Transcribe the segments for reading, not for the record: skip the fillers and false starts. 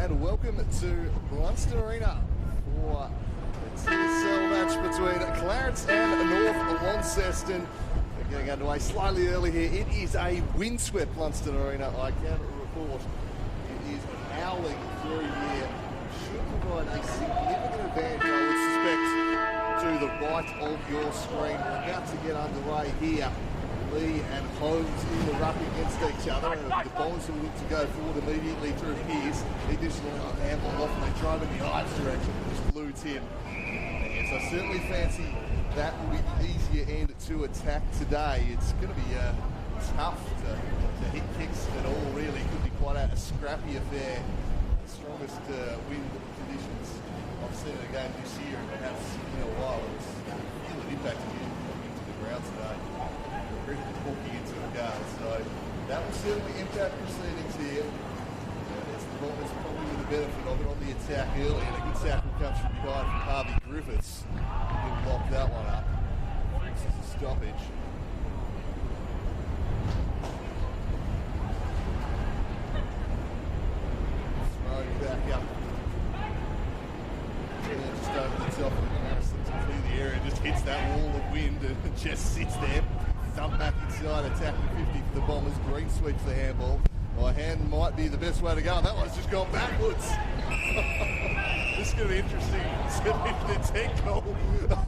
and welcome to Blundstone Arena for the TSL match between Clarence and North Launceston. We're getting underway slightly early here. It is a windswept Blundstone Arena, I can report. It is howling through here. Should provide a significant advantage, I would suspect, to the right of your screen. We're about to get underway here. Lee and Holmes in the ruck against each other, and the Bombers will look to go forward immediately through Pierce. Additionally, handball off, and they drive in the Ives direction, just glued in. Yes, I certainly fancy that will be the easier end to attack today. It's going to be tough to hit kicks at all, really. It could be quite a scrappy affair. The strongest wind conditions I've seen in a game this year, and perhaps in a while. It's feel an impact into the ground today. Walking into the guard, so that will certainly impact proceedings here. It's the Bombers probably with the benefit of it on the attack early, and a good tackle comes from behind from Harvey Griffiths. He can block that one up. This is a stoppage. Throwing back up. And just over the top of the Harris to clear the area, just hits that wall of wind and just sits there. Dump back inside, attacking 50 for the Bombers. Green sweeps the handball. Well, a hand might be the best way to go. That one's just gone backwards. This is going to be interesting. It's going to be the tech goal.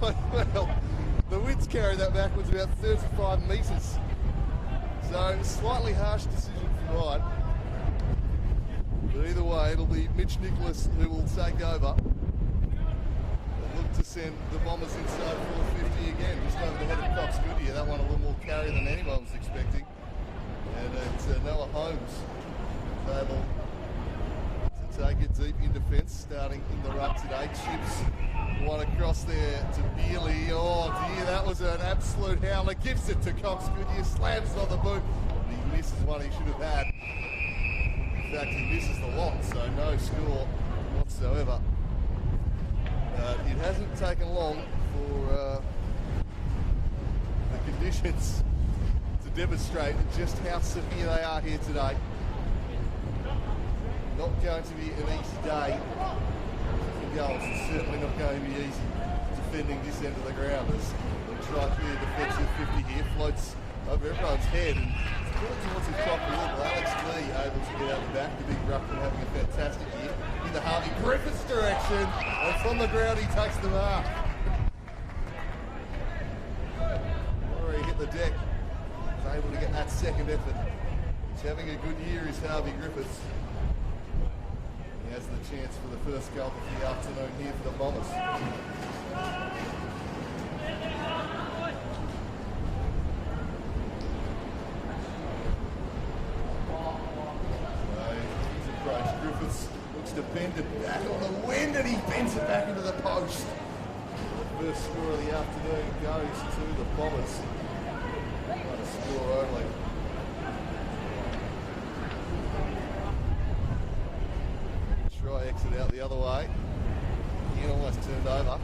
Well, the wind's carried that backwards about 35 metres. So, slightly harsh decision for mine. But either way, it'll be Mitch Nicholas who will take over. To send the Bombers inside 450 again, just over the head of Cox Goodyear. That one a little more carry than anyone was expecting. And it's Noah Holmes able to take it deep in defence, starting in the ruck today. Chips one across there to Bealey. Oh dear, that was an absolute howler. Gives it to Cox Goodyear, slams it on the boot, and he misses one he should have had. In fact, he misses the lot, so no score whatsoever. It hasn't taken long for the conditions to demonstrate just how severe they are here today. Not going to be an easy day for goals. It's certainly not going to be easy defending this end of the ground as they try to clear defensive 50 here. Floats over everyone's head and pulling towards his top a little. Alex Lee able to get out the back. The big ruckman having a fantastic year. In the Harvey Griffiths direction, and from the ground he takes the mark. Or he hit the deck, was able to get that second effort. He's having a good year, is Harvey Griffiths. He has the chance for the first goal of the afternoon here for the Bombers. Griffiths looks to bend it back on the wind, and he bends it back into the post. The first score of the afternoon goes to the Bombers. One score only. Try exit out the other way. Again, almost turned over.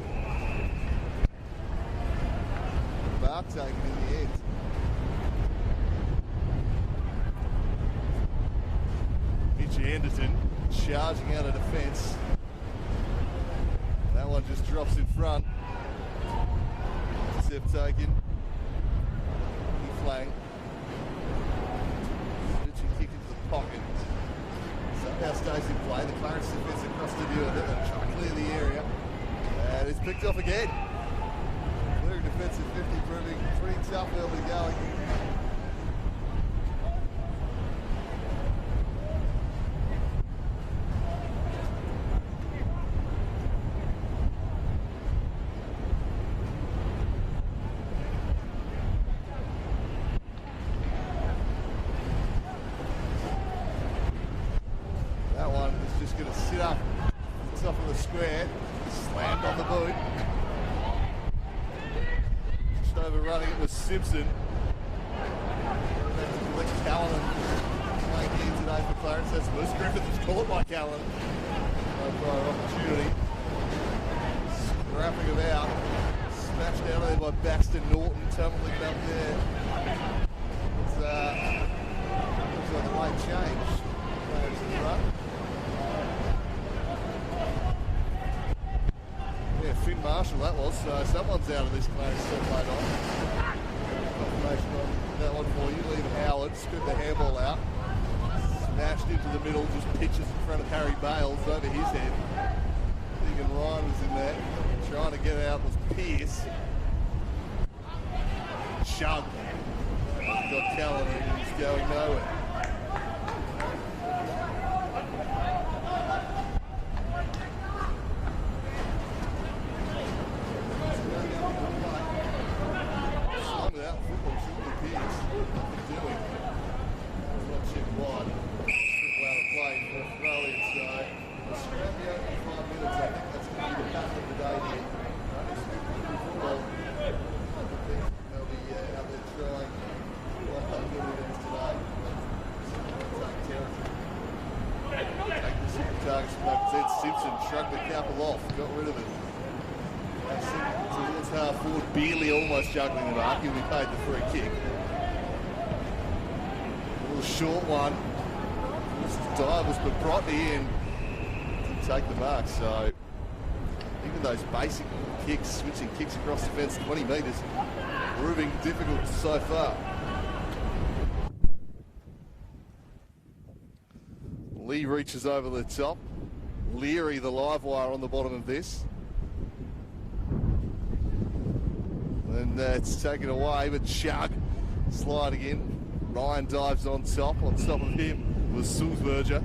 Mark taken in the end. Anderson charging out of defence. That one just drops in front. Intercept taken. He flank. Switching kick into the pocket. Somehow stays in play. The Clarence defence across the view of it and try to clear the area. And it's picked off again. Clearing defensive 50, proving pretty tough early going. Going to sit up at the top of the square, slammed on the boot. Just overrunning it was Simpson. Back to collect Callan playing here today for Clarence. That's Moose Griffith was caught by Callan. No prior opportunity. Scrapping about. Smashed out of there by Baxter Norton, tumbling up there. It's looks like a late change. Players in front. Finn Marshall, that was. So someone's out of this Clarence still played on. Confirmation on that one for you. Liam Howard scooped the handball out. Smashed into the middle, just pitches in front of Harry Bales over his head. Deegan Ryan was in there. Trying to get out was Pearce. Shug. Got Callan and he's going nowhere. Simpson shrugged the couple off, got rid of it. Towards half forward, Bealey almost juggling the mark. He'll be paid the free kick. A little short one. Divers, but Brotney in didn't take the mark. So even those basic kicks, switching kicks across the fence 20 metres, proving difficult so far. Lee reaches over the top. Leary, the live wire on the bottom of this. And it's taken away, but Shug sliding in. Ryan dives on top. On top of him was Sulzberger.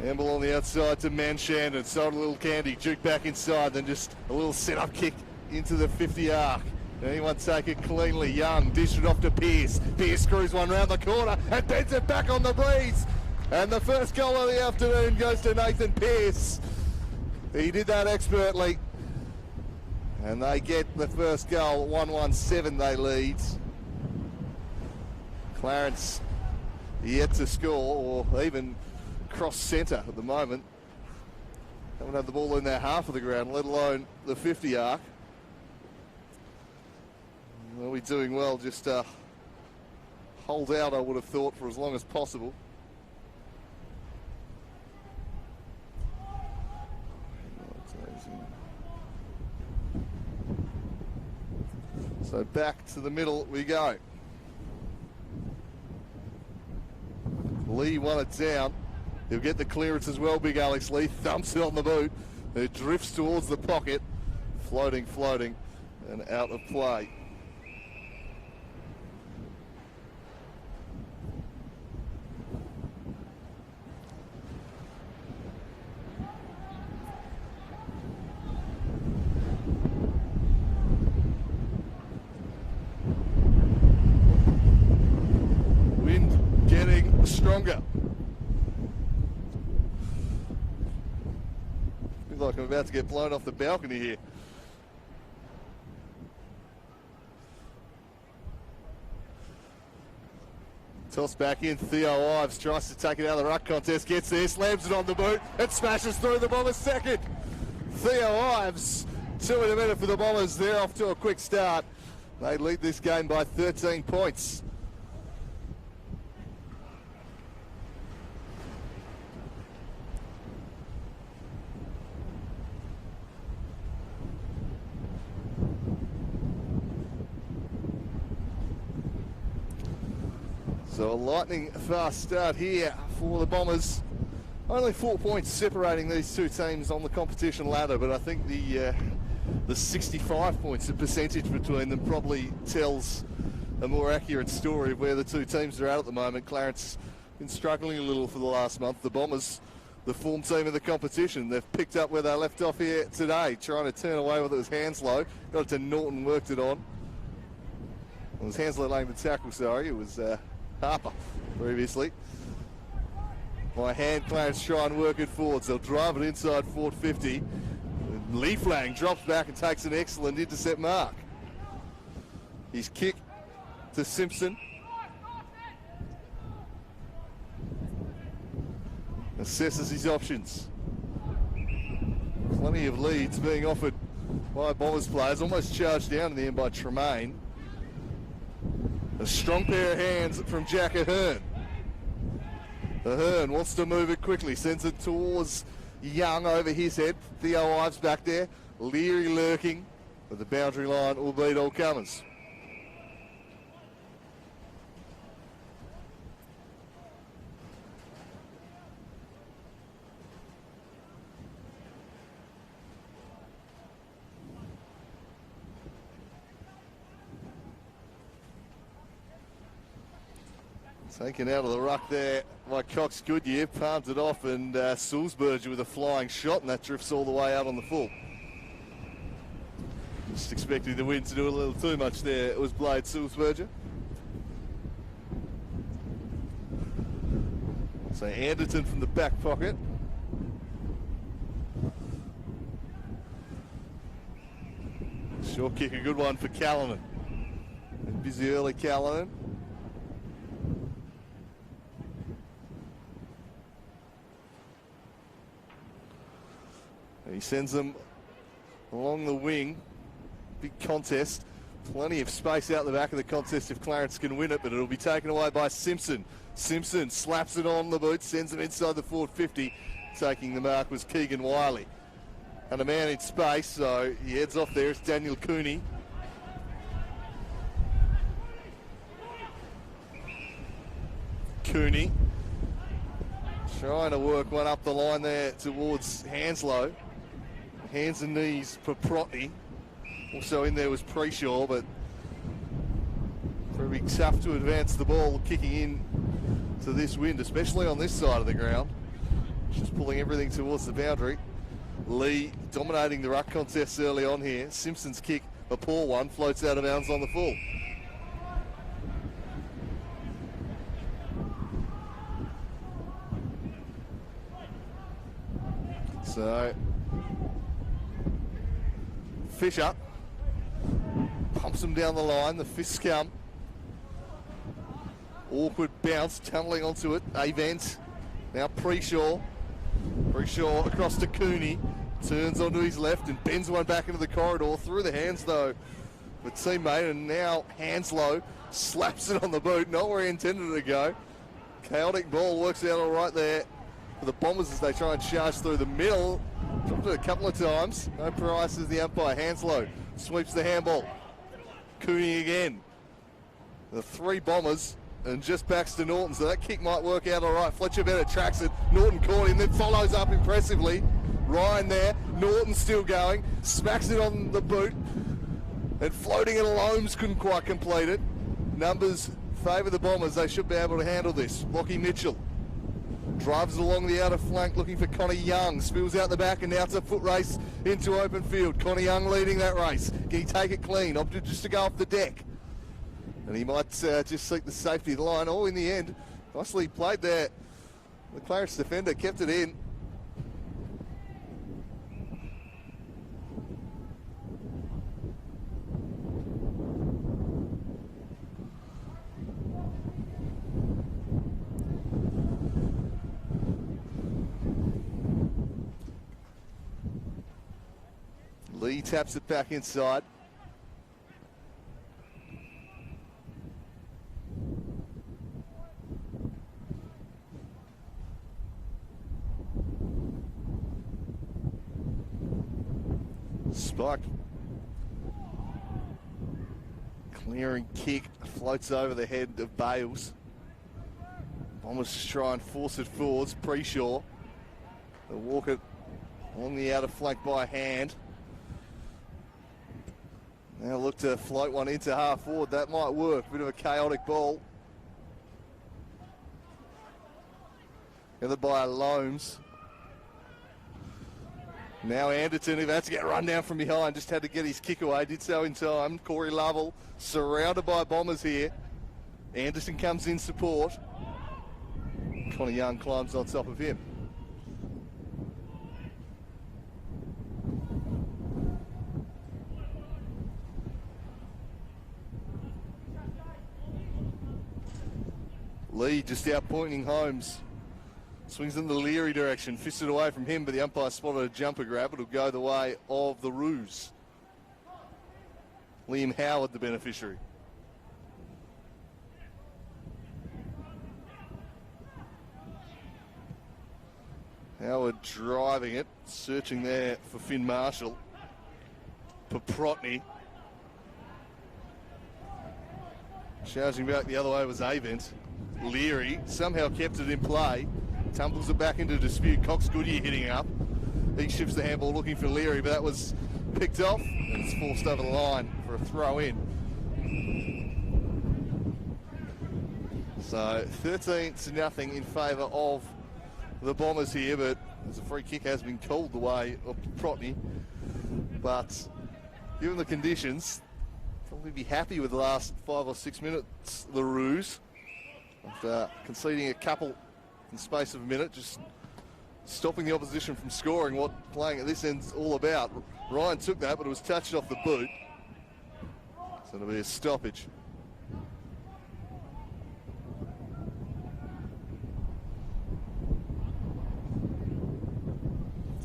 Amble on the outside to Manshandon. Sold a little candy. Duke back inside. Then just a little set-up kick into the 50 arc. Anyone take it cleanly. Young dished it off to Pearce. Pearce screws one round the corner and bends it back on the breeze. And the first goal of the afternoon goes to Nathan Pearce. He did that expertly. And they get the first goal. 1-1-7 they lead. Clarence yet to score or even cross centre at the moment. Haven't had the ball in their half of the ground, let alone the 50 arc. They'll be doing well, just hold out, I would have thought, for as long as possible. So back to the middle we go. Lee won it down. He'll get the clearance as well, big Alex Lee. Thumps it on the boot. It drifts towards the pocket. Floating, and out of play. Wind getting stronger. Feels like I'm about to get blown off the balcony here. Toss back in, Theo Ives tries to take it out of the ruck contest, gets there, slams it on the boot, and smashes through the Bombers' second. Theo Ives, 2 in a minute for the Bombers. They're off to a quick start. They lead this game by 13 points. So a lightning fast start here for the Bombers. Only 4 points separating these two teams on the competition ladder, but I think the 65 points, the percentage between them, probably tells a more accurate story of where the two teams are at the moment. Clarence been struggling a little for the last month. The Bombers, the form team of the competition, they've picked up where they left off here today, trying to turn away with it was Hanslow. Got it to Norton, worked it on. It was Hanslow laying the tackle, sorry. It was Harper previously. By hand, Clarence try and work it forwards. They'll drive it inside forward 50. Leaflang drops back and takes an excellent intercept mark. His kick to Simpson. Assesses his options. Plenty of leads being offered by Bombers players. Almost charged down in the end by Tremaine. A strong pair of hands from Jack Ahern. Ahern wants to move it quickly, sends it towards Young over his head. Theo Ives back there. Leary lurking, but the boundary line will beat all comers. Taken out of the ruck there by Cox Goodyear, palmed it off, and Sulzberger with a flying shot, and that drifts all the way out on the full. Just expecting the wind to do a little too much there. It was Blade Sulzberger. So Anderton from the back pocket. Short kick, a good one for Callanan. Busy early Callanan. He sends them along the wing. Big contest. Plenty of space out the back of the contest if Clarence can win it, but it'll be taken away by Simpson. Simpson slaps it on the boot, sends them inside the forward 50. Taking the mark was Keegan Wiley. And a man in space, so he heads off there. It's Daniel Cooney. Cooney trying to work one up the line there towards Hanslow. Hands and knees for Protney. Also in there was Preshaw, but proving tough to advance the ball, kicking in to this wind, especially on this side of the ground. Just pulling everything towards the boundary. Lee dominating the ruck contest early on here. Simpson's kick, a poor one, floats out of bounds on the full. So Fisher pumps him down the line. The fists come. Awkward bounce, tunneling onto it. Avent. Now Preshaw. Preshaw across to Cooney. Turns onto his left and bends one back into the corridor. Through the hands though of a teammate, and now Hanslow slaps it on the boot. Not where he intended it to go. Chaotic ball works out all right there for the Bombers as they try and charge through the middle. Dropped it a couple of times. No price as the umpire. Hanslow sweeps the handball. Cooney again. The three Bombers and just backs to Norton, so that kick might work out all right. Fletcher Bennett tracks it. Norton caught him, then follows up impressively. Ryan there. Norton still going. Smacks it on the boot. And floating it alone, couldn't quite complete it. Numbers favour the Bombers. They should be able to handle this. Lockie Mitchell drives along the outer flank looking for Connie Young. Spills out the back and now it's a foot race into open field. Connie Young leading that race. Can he take it clean? Opted just to go off the deck. And he might just seek the safety of the line. All in the end, nicely played there. The Clarence defender kept it in. Lee taps it back inside. Spike. Clearing kick, floats over the head of Bales. Bombers just try and force it forwards. Preshaw. They'll walk it along the outer flank by hand. Now look to float one into half forward. That might work. Bit of a chaotic ball. Gathered by Loams. Now Anderton, who had to get run down from behind, just had to get his kick away. Did so in time. Corey Lovell surrounded by Bombers here. Anderson comes in support. Connie Young climbs on top of him. Lee just out pointing Holmes. Swings in the Leary direction, fisted away from him, but the umpire spotted a jumper grab. It'll go the way of the Roos. Liam Howard, the beneficiary. Howard driving it, searching there for Finn Marshall. Paprotny. Charging back the other way was Avent. Leary somehow kept it in play. Tumbles it back into dispute. Cox Goodyear hitting up. He shifts the handball looking for Leary, but that was picked off and it's forced over the line for a throw in. So 13-0 in favour of the Bombers here, but as a free kick has been called the way of Paprotny. But given the conditions, probably be happy with the last 5 or 6 minutes, the Roos. After conceding a couple in the space of a minute, just stopping the opposition from scoring, what playing at this end's all about. Ryan took that, but it was touched off the boot. So it'll be a stoppage.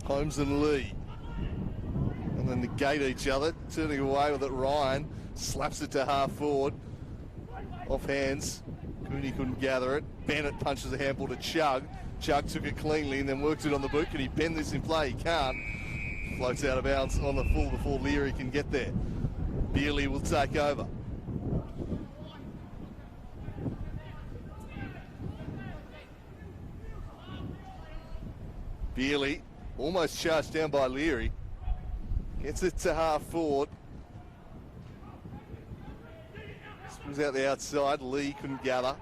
Holmes and Lee. And then negate each other, turning away with it. Ryan slaps it to half forward. Off hands. Cooney couldn't gather it. Bennett punches a handball to Chug. Chug took it cleanly and then works it on the boot. Can he bend this in play? He can't. Floats out of bounds on the full before Leary can get there. Beerley will take over. Beerley almost charged down by Leary. Gets it to half forward. Springs out the outside. Lee couldn't gather.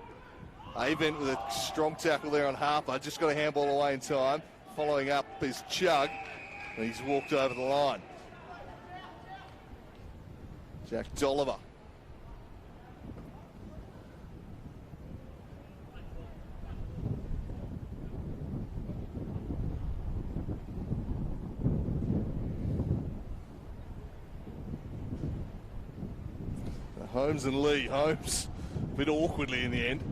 Avent with a strong tackle there on Harper. Just got a handball away in time. Following up is Chug. And he's walked over the line. Jack Dolliver. Holmes and Lee. Holmes a bit awkwardly in the end.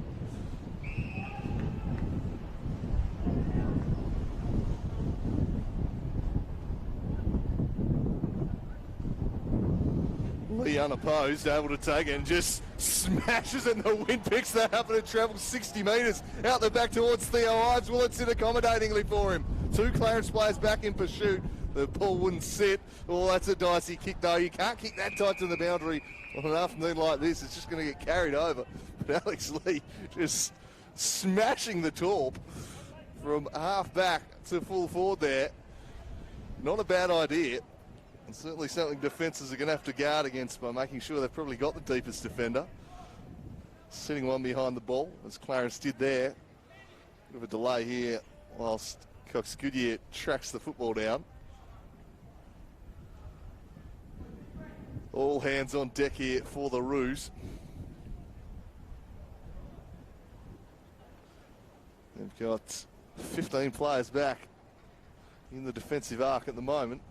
Lee unopposed, able to take it and just smashes it and the wind picks that up and it travels 60 metres out the back towards Theo Ives. Will it sit accommodatingly for him? 2 Clarence players back in pursuit. The ball wouldn't sit. Well, that's a dicey kick though. You can't kick that tight to the boundary on an afternoon like this. It's just going to get carried over. But Alex Lee just smashing the torp from half back to full forward there. Not a bad idea. And certainly something defences are going to have to guard against by making sure they've probably got the deepest defender. Sitting one behind the ball, as Clarence did there. Bit of a delay here whilst Cox Goodyear tracks the football down. All hands on deck here for the Roos. They've got 15 players back in the defensive arc at the moment.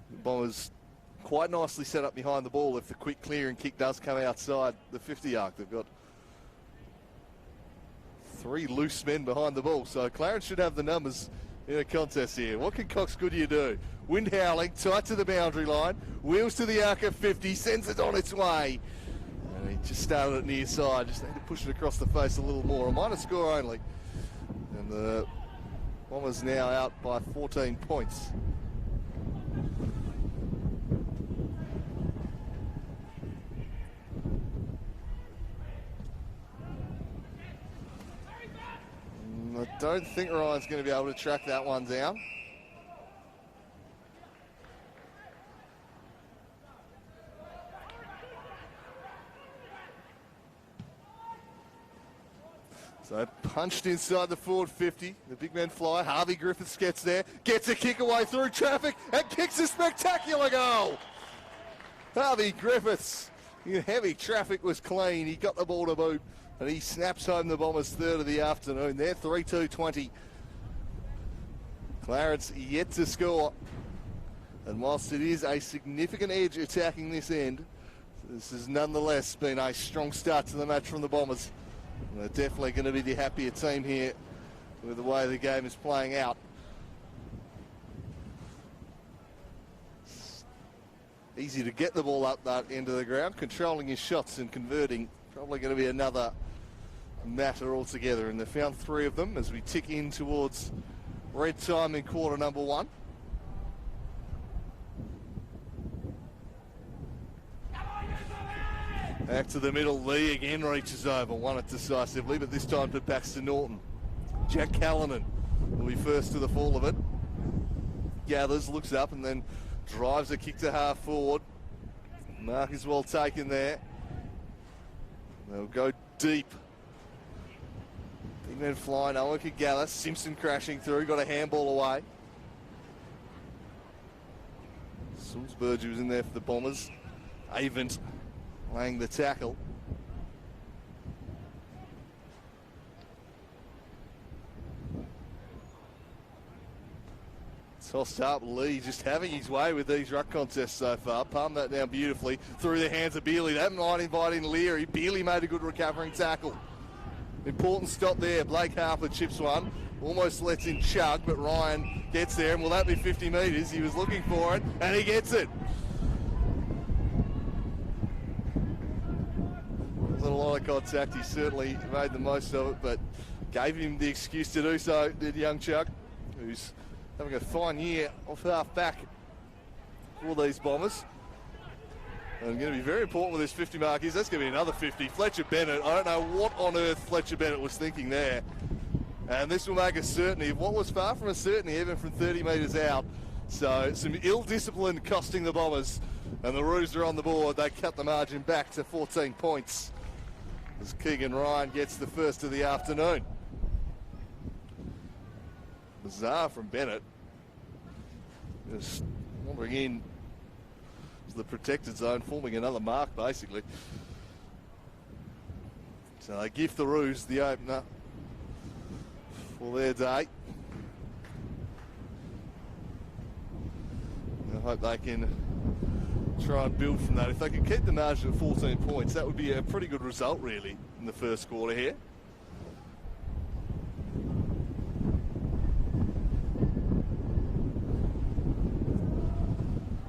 The Bombers quite nicely set up behind the ball if the quick clearing kick does come outside the 50 arc. They've got 3 loose men behind the ball, so Clarence should have the numbers in a contest here. What can Cox Goodyear do? Wind howling, tight to the boundary line, wheels to the arc of 50, sends it on its way. And he just started it near side, just need to push it across the face a little more. A minor score only. And the Bombers now out by 14 points. I don't think Ryan's going to be able to track that one down. So punched inside the forward 50. The big men fly. Harvey Griffiths gets there, gets a kick away through traffic and kicks a spectacular goal. Harvey Griffiths, in heavy traffic, was clean. He got the ball to boot. And he snaps home the Bombers' third of the afternoon. They're 3-2-20. Clarence yet to score. And whilst it is a significant edge attacking this end, this has nonetheless been a strong start to the match from the Bombers. And they're definitely going to be the happier team here with the way the game is playing out. It's easy to get the ball up that end of the ground, controlling his shots and converting. Probably going to be another matter altogether. And they've found 3 of them as we tick in towards red time in quarter number 1. Back to the middle, Lee again reaches over, won it decisively, but this time to Baxter Norton. Jack Callanan will be first to the fall of it. Gathers, looks up and then drives a kick to half forward. Mark is well taken there. They'll go deep. Big men flying, Owen could gather. Simpson crashing through, got a handball away. Sulzberger was in there for the Bombers. Avent laying the tackle. Tossed up, Lee just having his way with these ruck contests so far. Palmed that down beautifully through the hands of Bealey. That might invite in Leary. Bealey made a good recovering tackle. Important stop there. Blake Harper chips one. Almost lets in Chug, but Ryan gets there. And will that be 50 metres? He was looking for it, and he gets it. There's a lot of contact. He certainly made the most of it, but gave him the excuse to do so, did young Chug, who's having a fine year off half back for these Bombers. And going to be very important with this 50 mark is that's going to be another 50. Fletcher Bennett, I don't know what on earth Fletcher Bennett was thinking there. And this will make a certainty of what was far from a certainty even from 30 metres out. So some ill discipline costing the Bombers. And the Roos are on the board. They cut the margin back to 14 points as Keegan Ryan gets the first of the afternoon. Bizarre from Bennett. Just wandering in to the protected zone, forming another mark basically. So they gift the Roos the opener for their day. I hope they can try and build from that. If they can keep the margin at 14 points, that would be a pretty good result really in the first quarter here.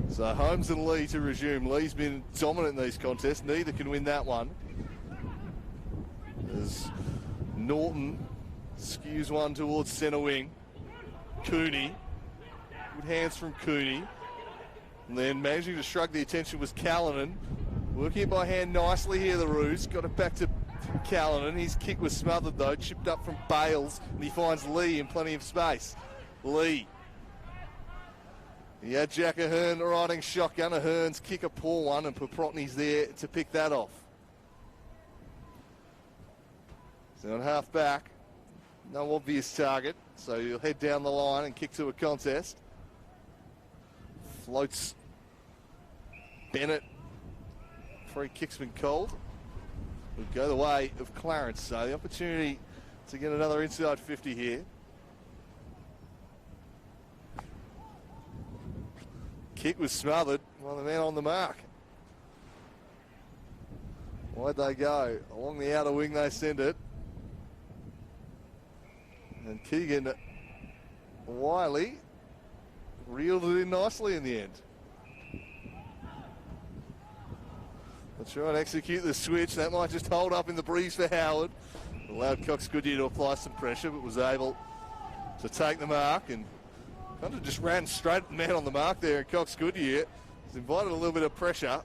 So Holmes and Lee to resume. Lee's been dominant in these contests. Neither can win that one. As Norton skews one towards centre wing. Cooney. Good hands from Cooney. And then managing to shrug the attention was Callanan. Working it by hand nicely here, the Roos. Got it back to Callanan. His kick was smothered though. Chipped up from Bales. And he finds Lee in plenty of space. Lee. He had Jack Ahern riding shotgun. Ahern's kick a poor one, and Paprotny's there to pick that off. So on half back, no obvious target, so you'll head down the line and kick to a contest. Floats Bennett. Free kick's been called. Will go the way of Clarence, so the opportunity to get another inside 50 here. Kick was smothered by the man on the mark. Why'd they go? Along the outer wing they send it. And Keegan Wiley reeled it in nicely in the end. They'll try and execute the switch. That might just hold up in the breeze for Howard. Allowed Cox Goodyear to apply some pressure, but was able to take the mark and kind of just ran straight at the man on the mark there, and Cox Goodyear has invited a little bit of pressure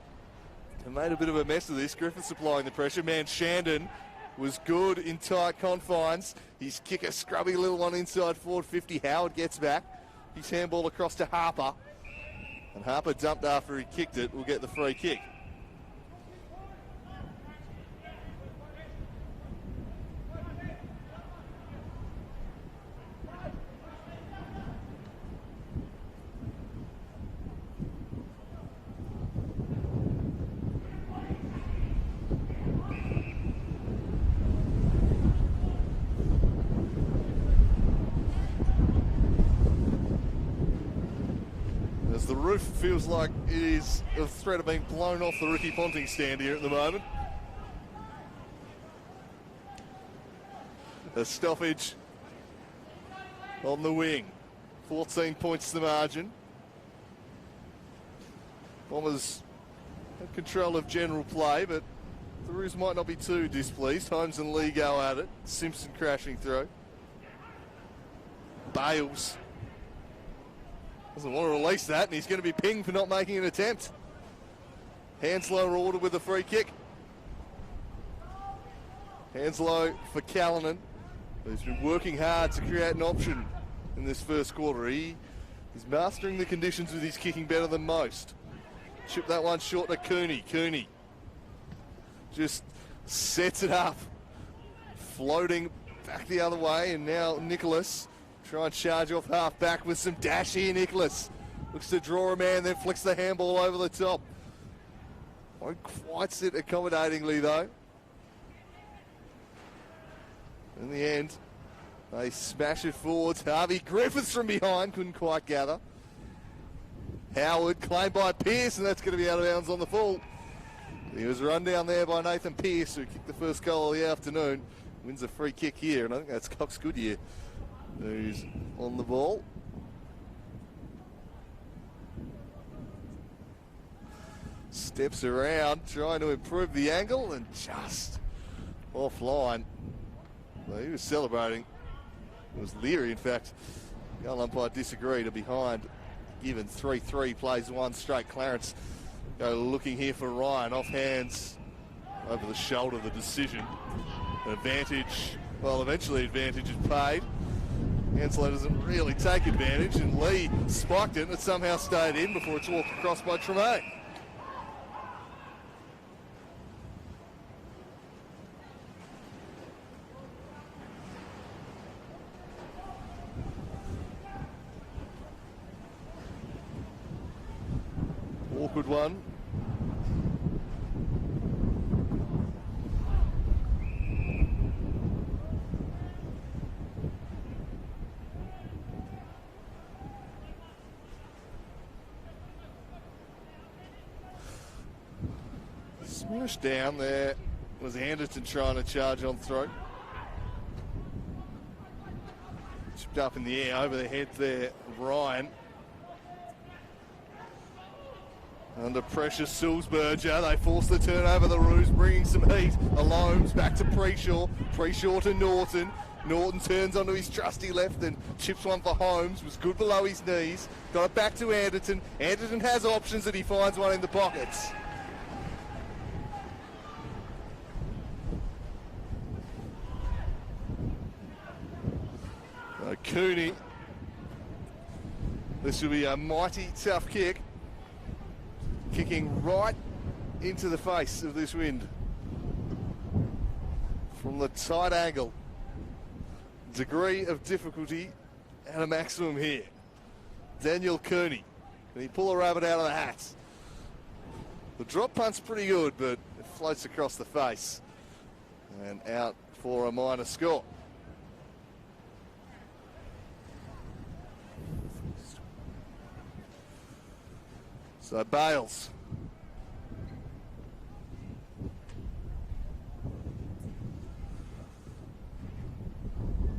and made a bit of a mess of this. Griffith supplying the pressure. Man, Shandon was good in tight confines. His kick, a scrubby little one inside forward 50. Howard gets back. His handball across to Harper. And Harper dumped after he kicked it. Will get the free kick. The roof feels like it is a threat of being blown off the Ricky Ponting stand here at the moment. A stoppage on the wing. 14 points to the margin. Bombers have control of general play, but The Roos might not be too displeased. Holmes and Lee go at it. Simpson crashing through. Bales doesn't want to release that, and he's going to be pinged for not making an attempt. Hanslow ordered with a free kick. Hanslow for Callanan, who's been working hard to create an option in this first quarter. He is mastering the conditions with his kicking better than most. Chip that one short to Cooney. Cooney just sets it up, floating back the other way, and now Nicholas try and charge off half back with some dash here. Nicholas looks to draw a man, then flicks the handball over the top. Won't quite sit accommodatingly though. In the end, they smash it forwards. Harvey Griffiths from behind, couldn't quite gather. Howard claimed by Pearce, and that's going to be out of bounds on the full. He was run down there by Nathan Pearce, who kicked the first goal of the afternoon. Wins a free kick here, and I think that's Cox Goodyear who's on the ball. Steps around, trying to improve the angle, and just offline. Well, he was celebrating. It was Leary, in fact. The goal umpire disagreed, and behind, given 3-3, plays one straight. Clarence go looking here for Ryan, off hands, over the shoulder, the decision. An advantage, well, eventually advantage is paid. Hanslow doesn't really take advantage, and Lee spiked it, and it somehow stayed in before it's walked across by Tremaine. Awkward one. Smashed down there was Anderton trying to charge on through. Chipped up in the air over the head there, Ryan. Under pressure, Sulzberger. They force the turnover. The Roos bringing some heat. Alomes back to Preshaw. Preshaw to Norton. Norton turns onto his trusty left and chips one for Holmes. Was good below his knees. Got it back to Anderton. Anderton has options and he finds one in the pockets. Cooney. This will be a mighty tough kick. Kicking right into the face of this wind. From the tight angle. Degree of difficulty at a maximum here. Daniel Cooney. Can he pull a rabbit out of the hat? The drop punt's pretty good, but it floats across the face. And out for a minor score. So Bales.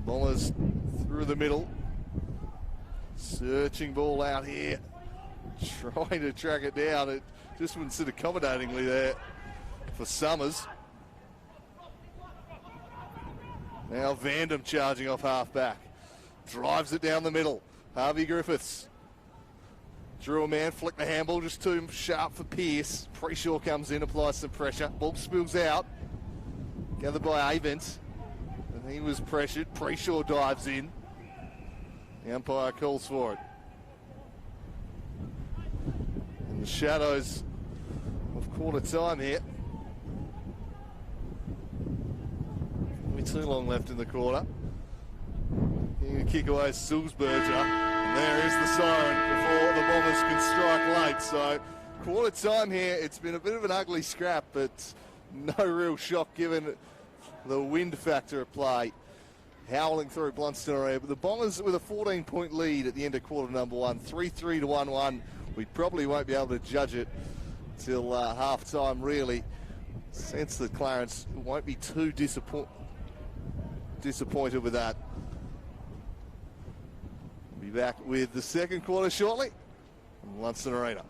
Bombers through the middle. Searching ball out here. Trying to track it down. It just wouldn't sit accommodatingly there for Summers. Now Vandam charging off half back. Drives it down the middle. Harvey Griffiths. Drew a man, flicked the handball just too sharp for Pearce. Preshaw comes in, applies some pressure. Ball spills out. Gathered by Avent. And he was pressured. Preshaw dives in. The umpire calls for it. In the shadows of quarter time here. Won't be too long left in the quarter. He kick away Sulzberger. And there is the siren before the Bombers can strike late. So quarter time here, it's been a bit of an ugly scrap, but no real shock given the wind factor at play. Howling through Blundstone Arena. But the Bombers with a 14-point lead at the end of quarter number one, 3-3 to 1-1. We probably won't be able to judge it till half-time, really. Sense that Clarence won't be too disappointed with that. Be back with the second quarter shortly on Launceston Arena.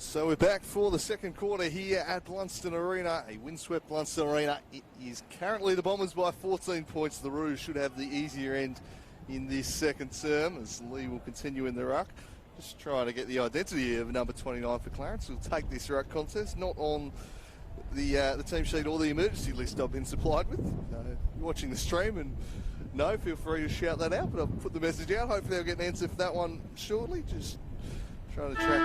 So we're back for the second quarter here at Blundstone Arena, a windswept Blundstone Arena. It is currently the Bombers by 14 points. The Rouge should have the easier end in this second term as Lee will continue in the ruck. Just trying to get the identity of number 29 for Clarence. We'll take this ruck contest, not on the team sheet or the emergency list I've been supplied with. You're watching the stream and no, feel free to shout that out, but I'll put the message out. Hopefully I'll get an answer for that one shortly. Just trying to track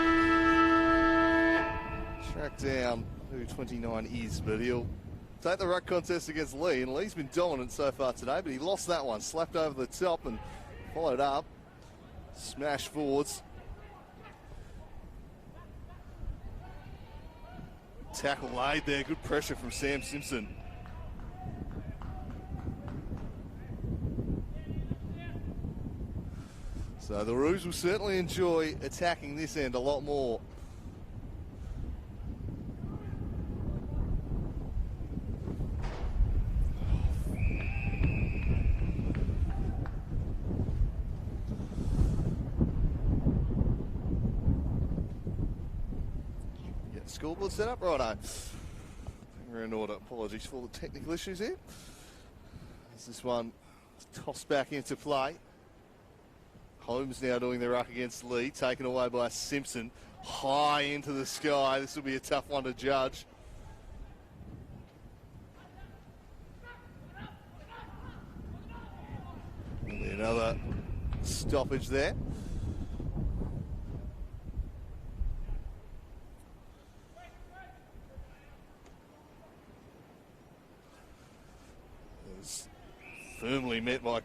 down who 29 is, but he'll take the ruck contest against Lee, and Lee's been dominant so far today, but he lost that one, slapped over the top and followed up, smash forwards. Tackle laid there, good pressure from Sam Simpson. So the Rouge will certainly enjoy attacking this end a lot more. Scoreboard set up, righto. We're in order. Apologies for the technical issues here. As this one tossed back into play. Holmes now doing the ruck against Lee, taken away by Simpson. High into the sky. This will be a tough one to judge. Another stoppage there. Firmly met by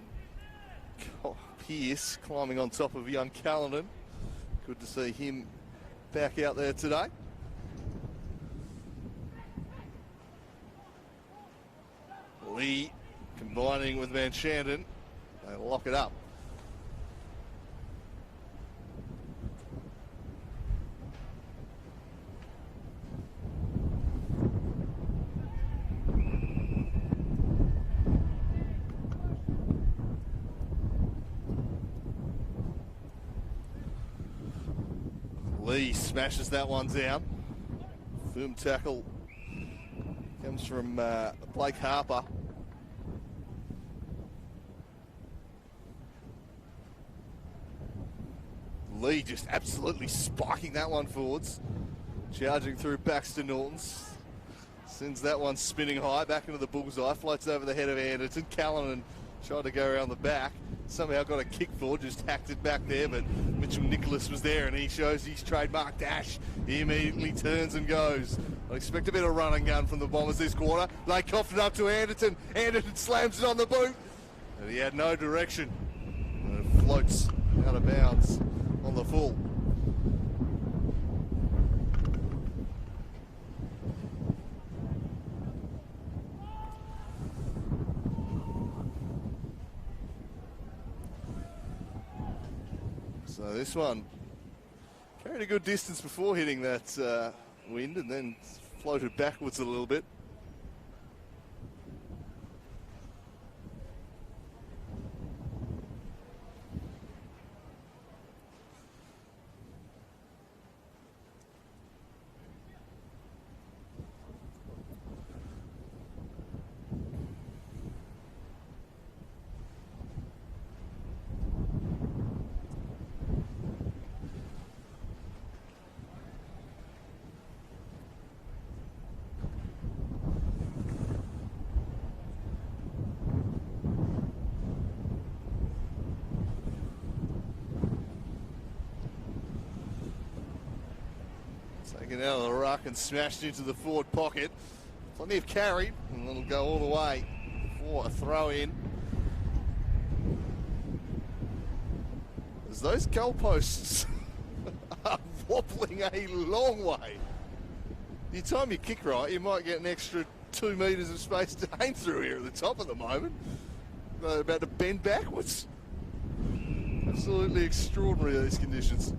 Pierce climbing on top of young Callanan. Good to see him back out there today. Lee combining with Van Shandon. They lock it up. Lee smashes that one down. Firm tackle comes from Blake Harper. Lee just absolutely spiking that one forwards. Charging through Baxter Norton's. Sends that one spinning high back into the bullseye. Floats over the head of Anderton. Callanan tried to go around the back. Somehow got a kick forward, just hacked it back there, but Mitchell Nicholas was there and he shows his trademark dash. He immediately turns and goes. I expect a bit of run and gun from the Bombers this quarter. They coughed it up to Anderton. Anderton slams it on the boot. And he had no direction. And it floats out of bounds on the full. So this one carried a good distance before hitting that wind and then floated backwards a little bit. Taken out of the ruck and smashed into the forward pocket. Plenty of carry, and it'll go all the way for a throw in. As those goalposts are wobbling a long way. The time you kick right, you might get an extra 2 metres of space to aim through here at the top at the moment. They're about to bend backwards. Absolutely extraordinary, these conditions.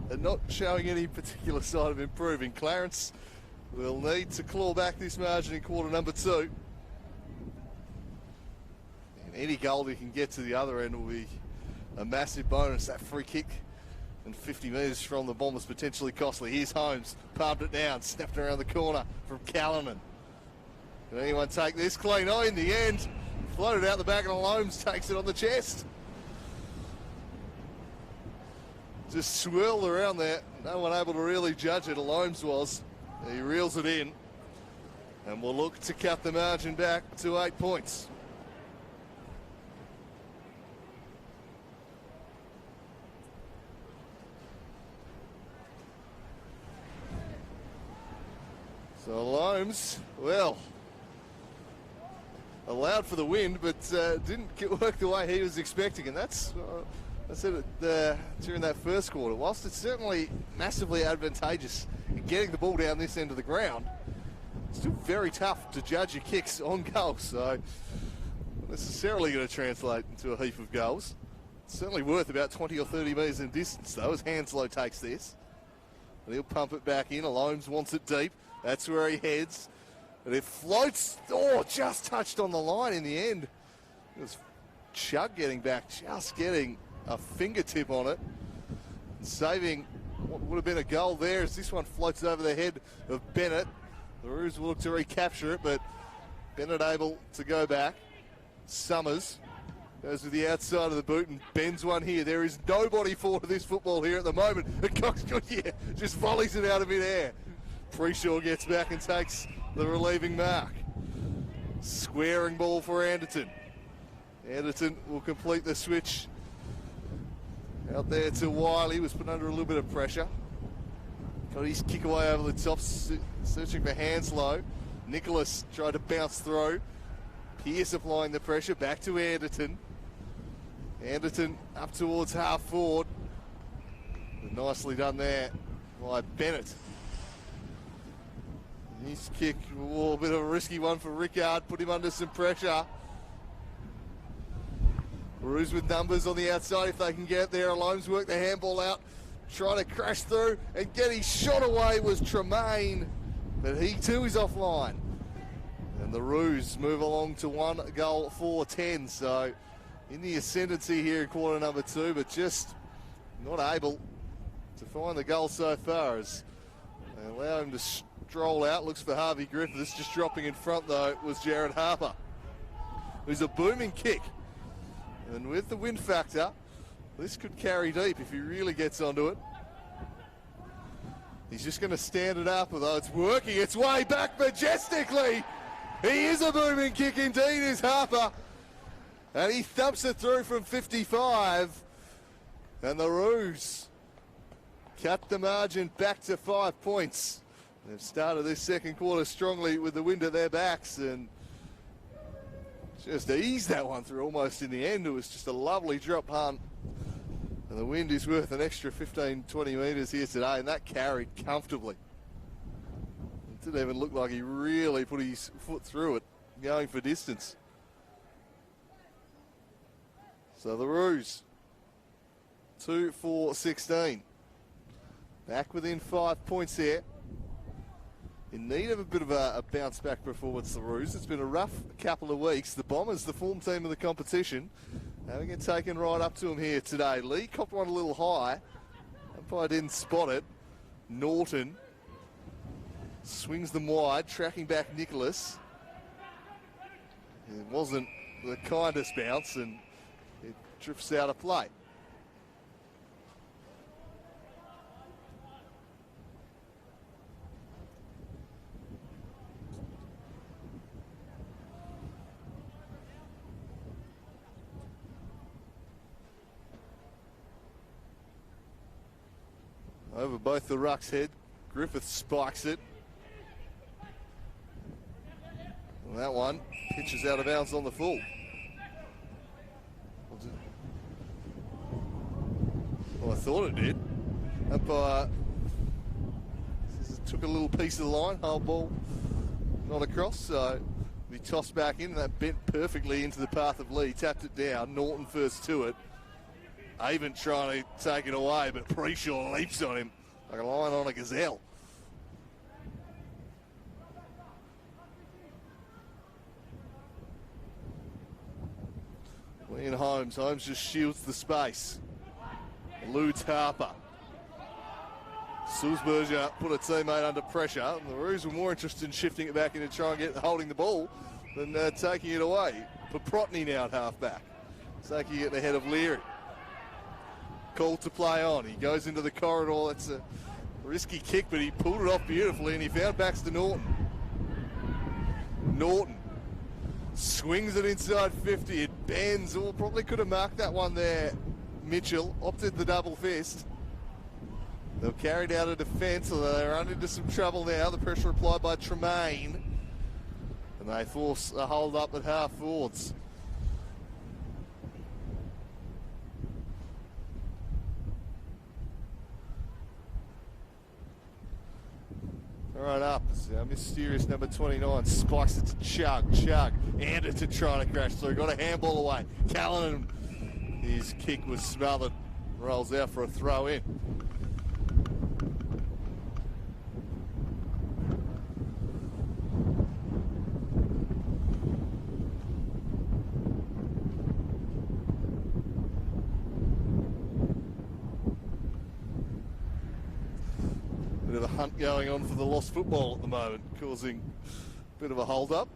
And not showing any particular sign of improving. Clarence will need to claw back this margin in quarter number 2. And any goal he can get to the other end will be a massive bonus. That free kick and 50 metres from the Bombers potentially costly. Here's Holmes, palmed it down, snapped around the corner from Callanan. Can anyone take this clean? Oh, in the end, floated out the back and Holmes takes it on the chest. Just swirled around there, no one able to really judge it. Holmes was. He reels it in, and will look to cut the margin back to 8 points. So Holmes, well, allowed for the wind, but didn't work the way he was expecting, and that's, I said it during that first quarter. Whilst it's certainly massively advantageous in getting the ball down this end of the ground, it's still very tough to judge your kicks on goal, so not necessarily going to translate into a heap of goals. It's certainly worth about 20 or 30 metres in distance, though, as Hanslow takes this. And he'll pump it back in. Holmes wants it deep. That's where he heads. And it floats. Oh, just touched on the line in the end. It was Chug getting back, just getting a fingertip on it. Saving what would have been a goal there as this one floats over the head of Bennett. The Roos will look to recapture it, but Bennett able to go back. Summers goes to the outside of the boot and bends one here. There is nobody for this football here at the moment. And Cox Goodyear just volleys it out of midair. Preshaw gets back and takes the relieving mark. Squaring ball for Anderton. Anderton will complete the switch out there to Wiley. Was put under a little bit of pressure. Got his kick away over the top, searching for Hanslow. Nicholas tried to bounce through. Pearce applying the pressure, back to Anderton. Anderton up towards half forward. Nicely done there by Bennett. His kick, a bit of a risky one for Rickard, put him under some pressure. Roos with numbers on the outside if they can get there. Holmes work the handball out, trying to crash through and get his shot away was Tremaine, but he too is offline. And the Roos move along to 1 goal for 10, so in the ascendancy here in quarter number 2, but just not able to find the goal so far as they allow him to stroll out. Looks for Harvey Griffiths, just dropping in front though was Jared Harper. It was a booming kick, and with the wind factor, this could carry deep if he really gets onto it. He's just going to stand it up, although it's working its way back majestically. He is a booming kick indeed, is Harper. And he thumps it through from 55. And the Roos cut the margin back to 5 points. They've started this second quarter strongly with the wind at their backs and just eased that one through almost in the end. It was just a lovely drop punt. And the wind is worth an extra 15, 20 metres here today, and that carried comfortably. It didn't even look like he really put his foot through it, going for distance. So the Roos, 2 for 16. Back within 5 points here. In need of a bit of a bounce back performance, the Roos. It's been a rough couple of weeks. The Bombers, the form team of the competition, having it taken right up to him here today. Lee copped one a little high. Umpire didn't spot it. Norton swings them wide, tracking back Nicholas. It wasn't the kindest bounce, and it drifts out of play. Over both the ruck's head, Griffith spikes it. And that one pitches out of bounds on the full. Well, I thought it did. Umpire took a little piece of the line, whole ball not across, so we tossed back in, and that bent perfectly into the path of Lee, tapped it down, Norton first to it. Avon trying to take it away, but Preshaw leaps on him like a lion on a gazelle. Ian Holmes just shields the space. Eludes Harper. Sulzberger put a teammate under pressure, and the Roos were more interested in shifting it back in to try and get holding the ball than taking it away. Paprotny now at half-back, taking it ahead of Leary. Called to play on. He goes into the corridor. It's a risky kick, but he pulled it off beautifully, and he found Baxter Norton. Norton swings it inside 50. It bends. Oh, probably could have marked that one there. Mitchell opted the double fist. They'll carry it out of defence, although they run into some trouble now. The pressure applied by Tremaine. And they force a hold up at half forwards. Right up, our mysterious number 29 spikes it to Chug, Anderton trying to crash through, got a handball away. Callanan, his kick was smothered, rolls out for a throw in. Bit of a hunt going on for the lost football at the moment, causing a bit of a hold-up.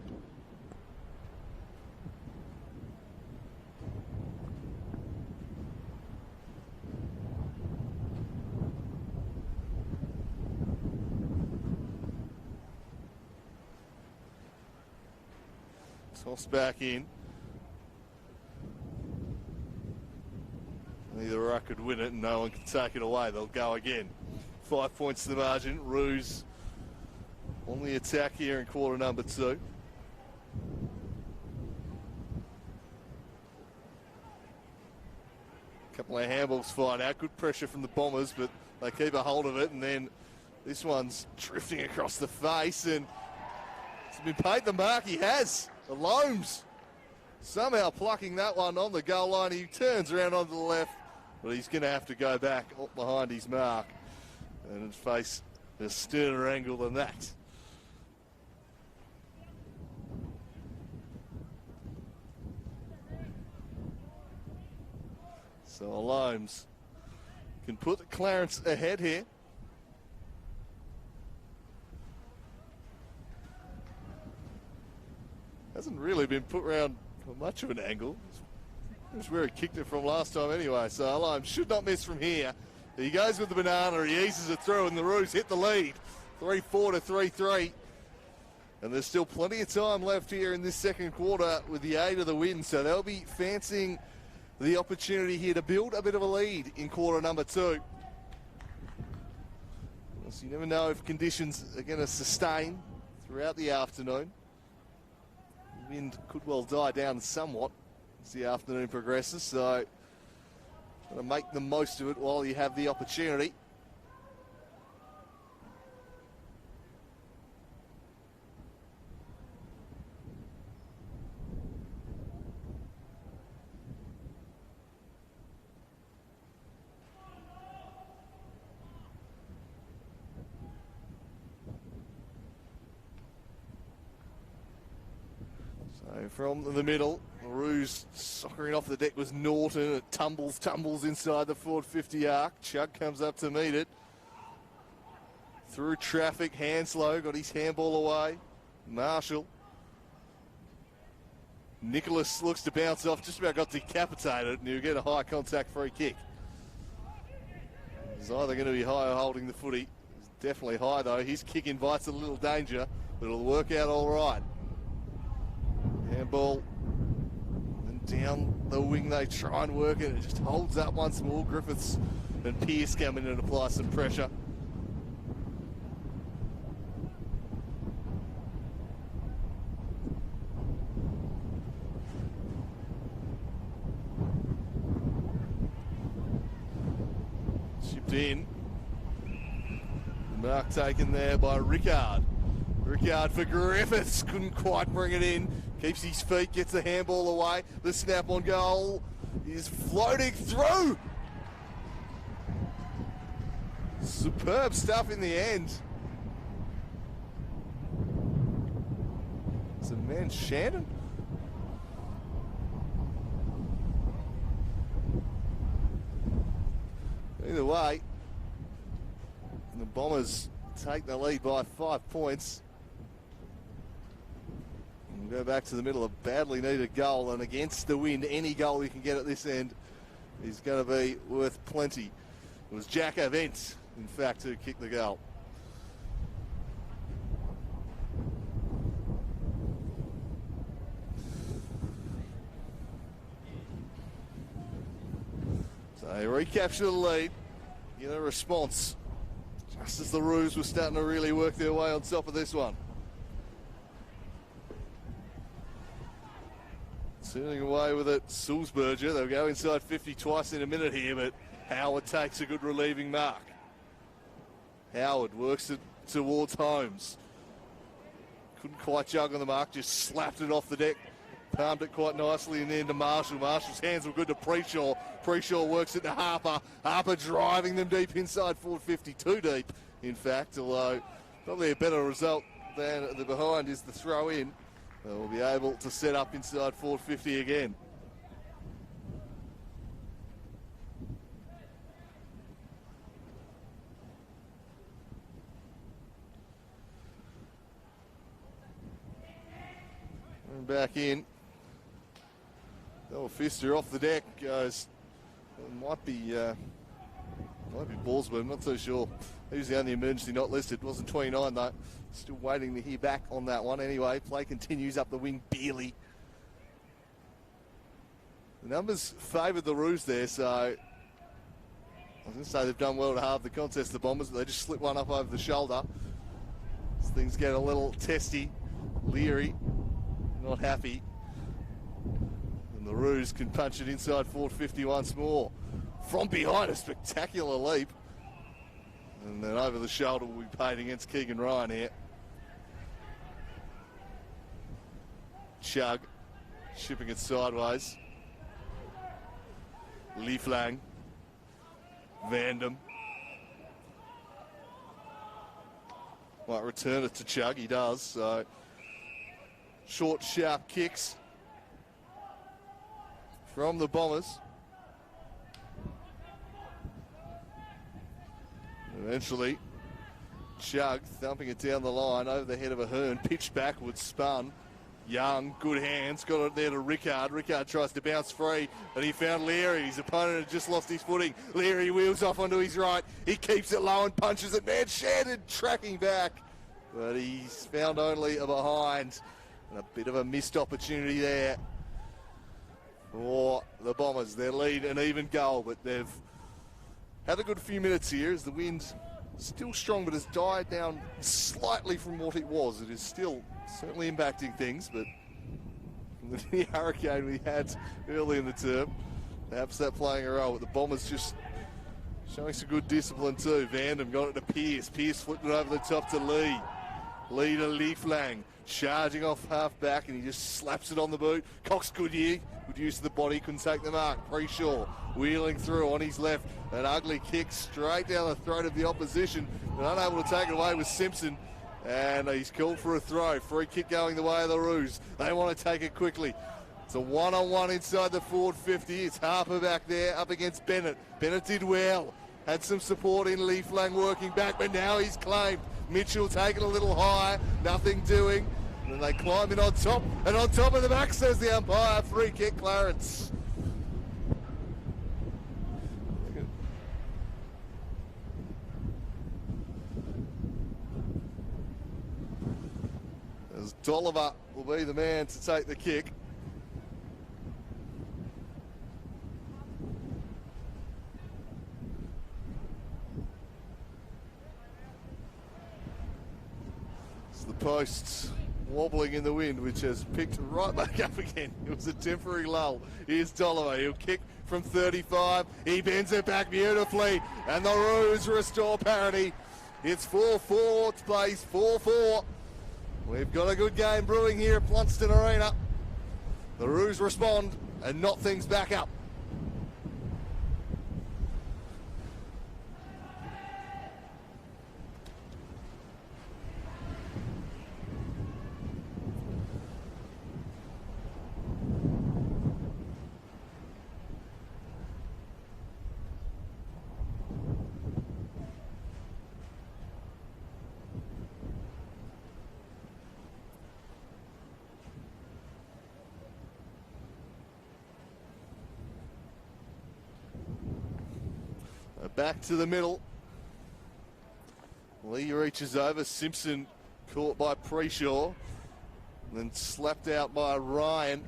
Toss back in. Neither ruck could win it and no one can take it away. They'll go again. 5 points to the margin. Roos on the attack here in quarter number 2. Couple of handballs fired out. Good pressure from the Bombers, but they keep a hold of it. And then this one's drifting across the face. And it's been paid the mark. He has. The Loams somehow plucking that one on the goal line. He turns around onto the left, but he's going to have to go back up behind his mark and face a sterner angle than that. So Loams can put Clarence ahead here. Hasn't really been put around for much of an angle. That's where he kicked it from last time anyway. So Loams should not miss from here. He goes with the banana, he eases it through, and the Roos hit the lead. 3-4 to 3-3. And there's still plenty of time left here in this second quarter with the aid of the win. So they'll be fancying the opportunity here to build a bit of a lead in quarter number 2. So you never know if conditions are going to sustain throughout the afternoon. The wind could well die down somewhat as the afternoon progresses. So to make the most of it while you have the opportunity. So from the middle, Roos soccering off the deck was Norton. It tumbles inside the forward 50 arc. Chug comes up to meet it. Through traffic, Hanslow got his handball away. Marshall. Nicholas looks to bounce off, just about got decapitated, and he'll get a high contact free kick. He's either going to be high or holding the footy. He's definitely high though. His kick invites a little danger, but it'll work out all right. Handball. Down the wing they try and work it. It just holds up once more. Griffiths and Pearce come in and apply some pressure. Chipped in. Mark taken there by Rickard. Rickard for Griffiths. Couldn't quite bring it in. Keeps his feet, gets the handball away. The snap on goal is floating through. Superb stuff in the end. It's a man, Shannon. Either way, The Bombers take the lead by 5 points. And go back to the middle, a badly needed goal, and against the wind, any goal you can get at this end is going to be worth plenty. It was Jack Avent, in fact, who kicked the goal. So they recapture the lead, get a response, just as the Roos were starting to really work their way on top of this one. Turning away with it, Sulzberger. They'll go inside 50 twice in a minute here, but Howard takes a good relieving mark. Howard works it towards Holmes. Couldn't quite jug on the mark, just slapped it off the deck. Palmed it quite nicely, and then to Marshall. Marshall's hands were good to Preshaw. Preshaw works it to Harper. Harper driving them deep inside forward 50, too deep, in fact, although probably a better result than the behind is the throw in. We'll be able to set up inside forward 50 again. And back in. Fister off the deck goes. It might be Ballsburn, not so sure. He was the only emergency not listed. Wasn't 29 though. Still waiting to hear back on that one. Anyway, play continues up the wing barely. The numbers favoured the Roos there, so I was going to say they've done well to halve the contest, the Bombers, but they just slip one up over the shoulder. As things get a little testy. Leary, not happy. And the Roos can punch it inside forward 50 once more. From behind, a spectacular leap. And then over the shoulder will be paid against Keegan Ryan here. Chug, shipping it sideways. Lieflang. Vandam. Might return it to Chug, he does. So short, sharp kicks from the Bombers. Eventually, Chug thumping it down the line over the head of Ahern, pitched backwards, spun. Young, good hands, got it there to Rickard. Rickard tries to bounce free, and he found Leary. His opponent had just lost his footing. Leary wheels off onto his right. He keeps it low and punches it. Man, Shandon tracking back, but he's found only a behind. And a bit of a missed opportunity there for the Bombers. Their lead, an even goal, but they've had a good few minutes here as the wind's still strong, but has died down slightly from what it was. It is still certainly impacting things, but from the hurricane we had early in the term, perhaps that playing a role. But the Bombers just showing some good discipline too. Vandam got it to Pearce. Pearce flipped it over the top to Lee. Lee to Lieflang. Charging off half back, and he just slaps it on the boot. Cox Goodyear, good use of the body, couldn't take the mark. Preshaw wheeling through on his left. An ugly kick straight down the throat of the opposition, but unable to take it away with Simpson. And he's called for a throw. Free kick going the way of the Roos. They want to take it quickly. It's a one-on-one inside the forward 50. It's Harper back there up against Bennett. Bennett did well. Had some support in Lieflang working back, but now he's claimed. Mitchell taking a little high, nothing doing. And they climb in on top, and on top of the back, says the umpire. Free kick, Clarence. As Dolliver will be the man to take the kick. It's the posts wobbling in the wind, which has picked right back up again. It was a temporary lull. Here's Dolliver. He'll kick from 35. He bends it back beautifully, and the Roos restore parity. It's 4-4. It's plays 4-4. We've got a good game brewing here at Blundstone Arena. The Roos respond and knock things back up. Back to the middle. Lee reaches over. Simpson caught by Preshaw. Then slapped out by Ryan.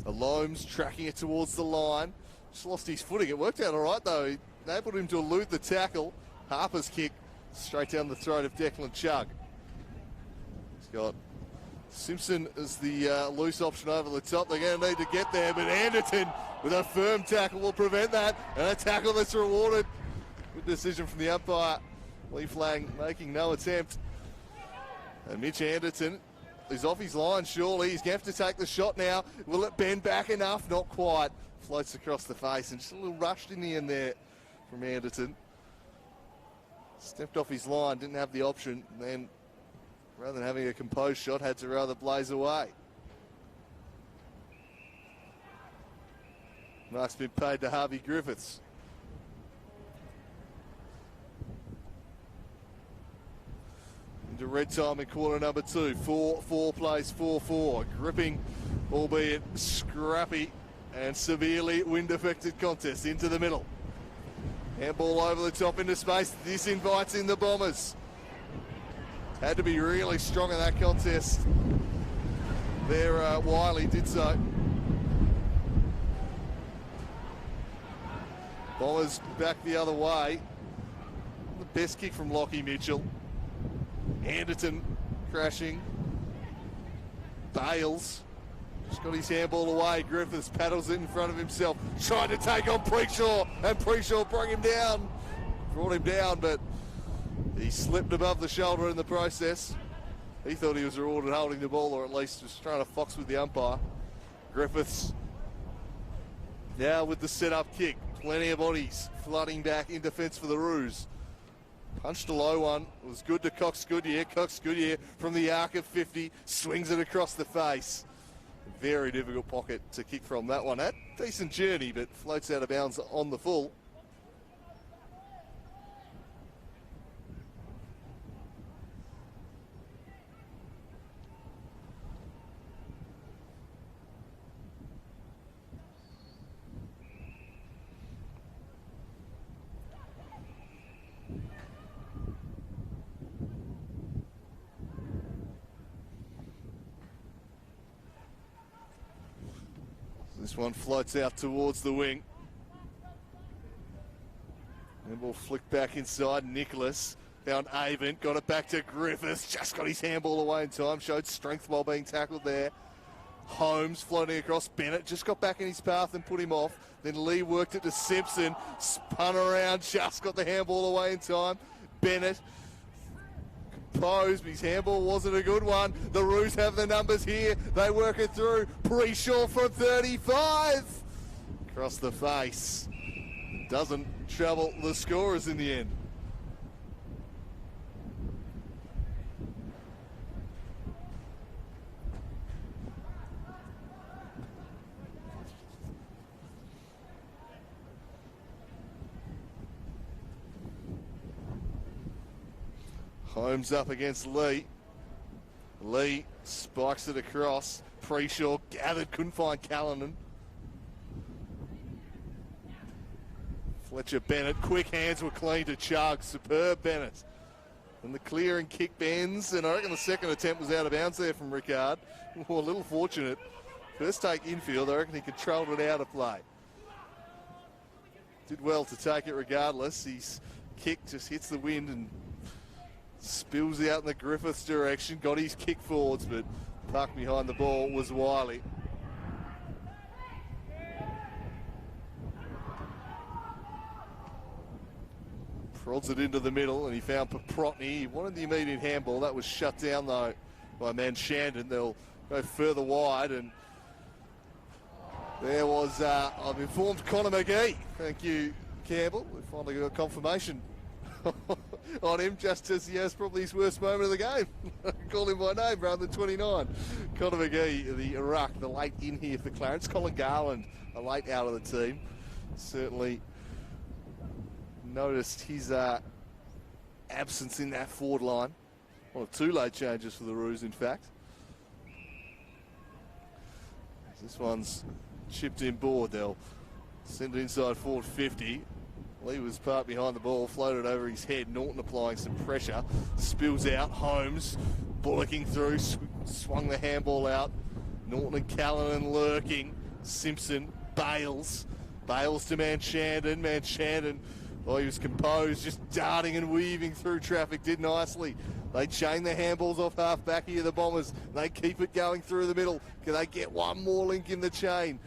Alome's tracking it towards the line. Just lost his footing. It worked out all right, though. He enabled him to elude the tackle. Harper's kick straight down the throat of Declan Chugg. He's got Simpson as the loose option over the top. They're going to need to get there, but Anderton with a firm tackle will prevent that. And a tackle that's rewarded. Good decision from the umpire. Lee Flang making no attempt. And Mitch Anderton is off his line, surely. He's going to have to take the shot now. Will it bend back enough? Not quite. Floats across the face and just a little rushed in the end there from Anderton. Stepped off his line, didn't have the option. And then, rather than having a composed shot, had to rather blaze away. Mark's been paid to Harvey Griffiths. Into red time in quarter number 2. 4-4 plays 4-4. Gripping, albeit scrappy and severely wind-affected contest into the middle. Handball over the top into space. This invites in the Bombers. Had to be really strong in that contest. There, Wiley did so. Bombers back the other way. The best kick from Lockie Mitchell. Anderton crashing. Bales just got his handball away. Griffiths paddles it in front of himself. Tried to take on Preshaw, and Preshaw brought him down. Brought him down, but he slipped above the shoulder in the process. He thought he was rewarded holding the ball, or at least was trying to fox with the umpire. Griffiths now with the set-up kick. Plenty of bodies flooding back in defence for the Roos. Punched a low one. It was good to Cox Goodyear. Cox Goodyear from the arc of 50 swings it across the face. Very difficult pocket to kick from that one. At decent journey, but floats out of bounds on the full. This one floats out towards the wing. And ball flicked back inside. Nicholas found Avent, got it back to Griffiths. Just got his handball away in time. Showed strength while being tackled there. Holmes floating across. Bennett just got back in his path and put him off. Then Lee worked it to Simpson. Spun around, just got the handball away in time. Bennett composed, but his handball wasn't a good one. The Roos have the numbers here. They work it through. Preshaw from 35. Across the face. Doesn't trouble the scorers in the end. Holmes up against Lee. Lee spikes it across. Preshaw gathered, couldn't find Callanan. Fletcher Bennett, quick hands were clean to Chugg. Superb Bennett. And the clear and kick bends, and I reckon the second attempt was out of bounds there from Ricard. A little fortunate. First take infield, I reckon he controlled it out of play. Did well to take it regardless. His kick just hits the wind and spills out in the Griffiths direction. Got his kick forwards, but parked behind the ball was Wiley. Prods it into the middle, and he found Paprotny. He wanted the immediate handball. That was shut down, though, by man Shandon. They'll go further wide, and there was, I've informed Connor McGee. Thank you, Campbell. We finally got confirmation on him, just as he has probably his worst moment of the game. Call him by name rather than 29. Connor McGee, the Iraq, the late in here for Clarence. Colin Garland, a late out of the team. Certainly noticed his absence in that forward line. One of two late changes for the Roos, in fact. This one's chipped in board. They'll Send it inside forward 50. Lee was parked behind the ball, floated over his head. Norton applying some pressure. Spills out. Holmes bullocking through. Swung the handball out. Norton and Callanan lurking. Simpson. Bales. Bales to Manchandon. Manchandon, oh, he was composed, just darting and weaving through traffic. Did nicely. They chain the handballs off half-back here, the Bombers. They keep it going through the middle. Can they get one more link in the chain?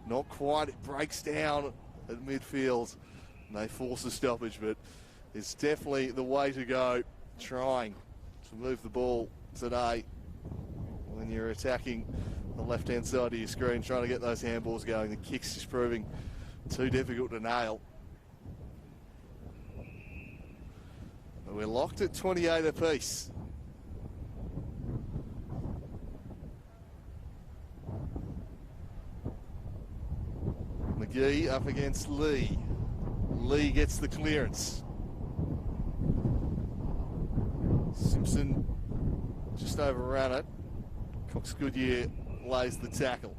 Not quite. It breaks down at midfield. And they force a stoppage, but it's definitely the way to go. Trying to move the ball today when you're attacking the left-hand side of your screen, trying to get those handballs going. The kicks is proving too difficult to nail. But we're locked at 28 apiece. McGee up against Lee. Lee gets the clearance. Simpson just overran it. Cox Goodyear lays the tackle.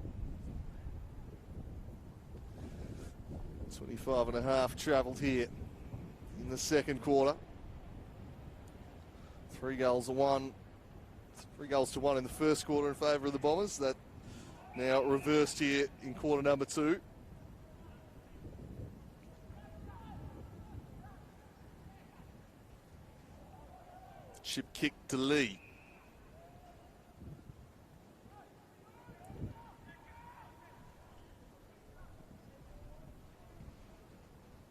25 and a half travelled here in the second quarter. 3 goals to 1 in the first quarter in favour of the Bombers. That now reversed here in quarter number 2. Chip kick to Lee.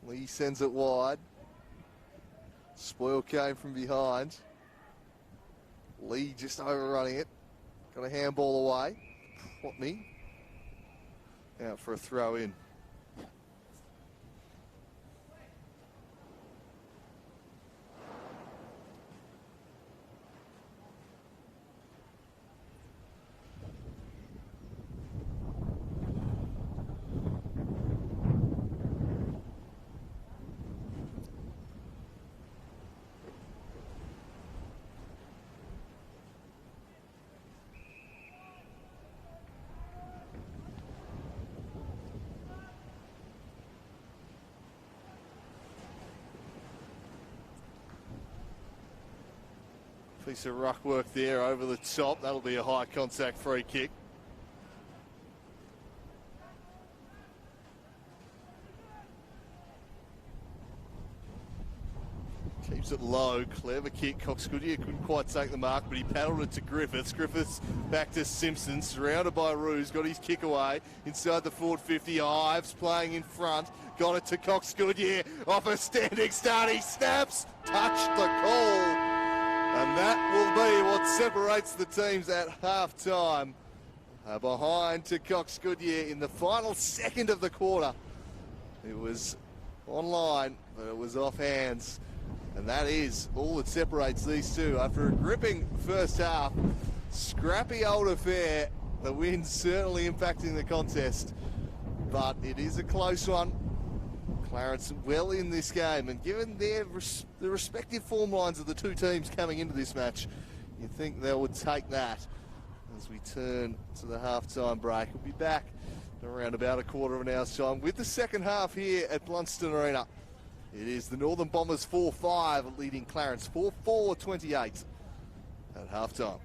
Lee sends it wide. Spoil came from behind. Lee just overrunning it. Got a handball away. Plotney out for a throw in. Piece of ruck work there over the top. That'll be a high contact free kick. Keeps it low. Clever kick. Cox Goodyear couldn't quite take the mark, but he paddled it to Griffiths. Griffiths back to Simpson, surrounded by Roos. Got his kick away inside the forward 50. Ives playing in front. Got it to Cox Goodyear. Off a standing start. He snaps. Touched the call. And that will be what separates the teams at half-time. Behind to Cox Goodyear in the final second of the quarter. It was online, but it was off hands. And that is all that separates these two. After a gripping first half, scrappy old affair, the win certainly impacting the contest. But it is a close one. Clarence well in this game, and given the respective form lines of the two teams coming into this match, you'd think they would take that as we turn to the half-time break. We'll be back in around about a quarter of an hour's time with the second half here at Blundstone Arena. It is the Northern Bombers 4-5 leading Clarence 4-4-28 at half-time.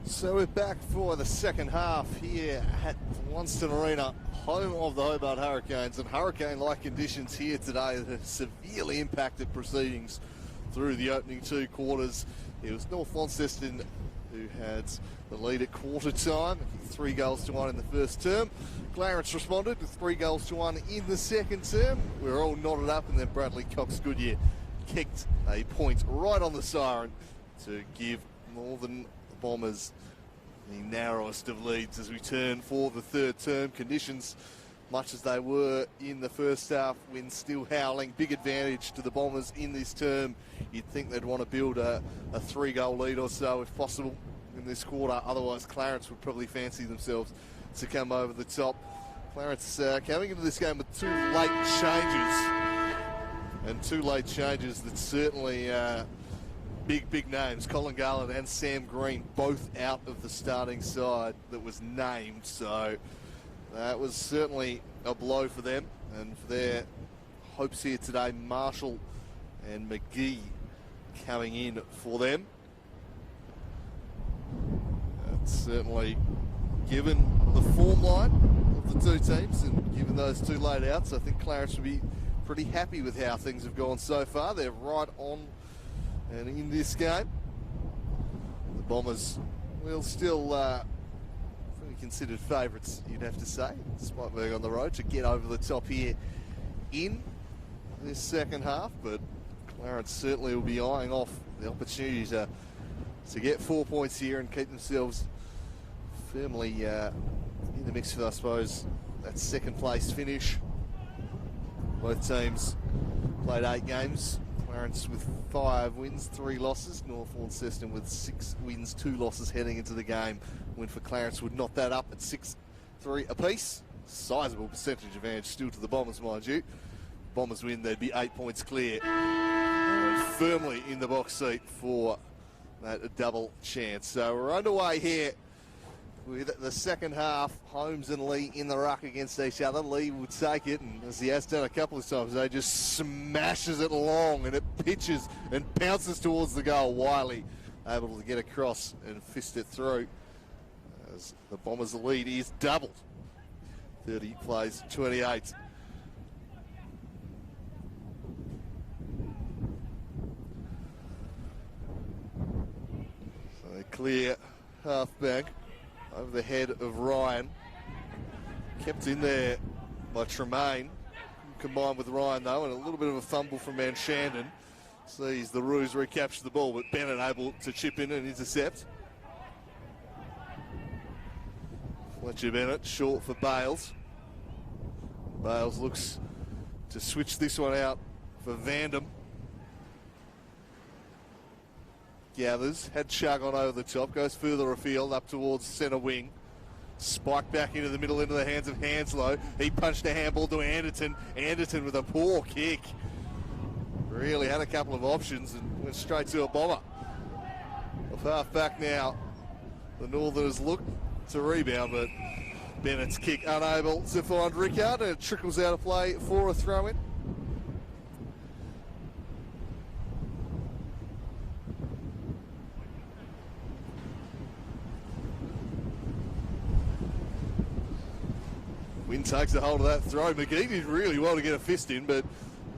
So we're back for the second half here at Blundstone Arena, home of the Hobart Hurricanes, and hurricane-like conditions here today that have severely impacted proceedings through the opening two quarters. It was North Launceston who had the lead at quarter time, 3-1 in the first term. Clarence responded with 3-1 in the second term. We were all knotted up, and then Bradley Cox-Goodyear kicked a point right on the siren to give Northern Bombers the narrowest of leads as we turn for the third term. Conditions, much as they were in the first half, wind still howling. Big advantage to the Bombers in this term. You'd think they'd want to build a 3-goal lead or so if possible in this quarter. Otherwise, Clarence would probably fancy themselves to come over the top. Clarence coming into this game with two late changes that certainly big names. Colin Garland and Sam Green both out of the starting side that was named, so that was certainly a blow for them and for their hopes here today. Marshall and McGee coming in for them. That's certainly, given the form line of the two teams and given those two laid outs, I think Clarence will be pretty happy with how things have gone so far. They're right on and in this game. The Bombers will still be considered favourites, you'd have to say, despite being on the road, to get over the top here in this second half. But Clarence certainly will be eyeing off the opportunity to get 4 points here and keep themselves firmly in the mix for, I suppose, that second place finish. Both teams played 8 games. Clarence with 5 wins, 3 losses. North Launceston with 6 wins, 2 losses heading into the game. Win for Clarence would knock that up at 6-3 apiece. Sizable percentage advantage still to the Bombers, mind you. Bombers win, they'd be 8 points clear. And firmly in the box seat for that double chance. So we're underway here with the second half. Holmes and Lee in the ruck against each other. Lee will take it, and as he has done a couple of times, he just smashes it long, and it pitches and bounces towards the goal. Wiley able to get across and fist it through as the Bombers' lead is doubled. 30 plays 28. So a clear half-back over the head of Ryan. Kept in there by Tremaine. Combined with Ryan, though, and a little bit of a fumble from Manshandon. Sees the Roos recapture the ball, but Bennett able to chip in and intercept. Fletcher Bennett short for Bales. Bales looks to switch this one out for Vandam. Gathers, had Chug on over the top, goes further afield up towards centre wing. Spike back into the middle into the hands of Hanslow. He punched a handball to Anderton. Anderton with a poor kick. Really had a couple of options and went straight to a bomber. Off half back now. The Northerners look to rebound, but Bennett's kick unable to find Rickard, and it trickles out of play for a throw-in. Wynn takes a hold of that throw. McGee did really well to get a fist in, but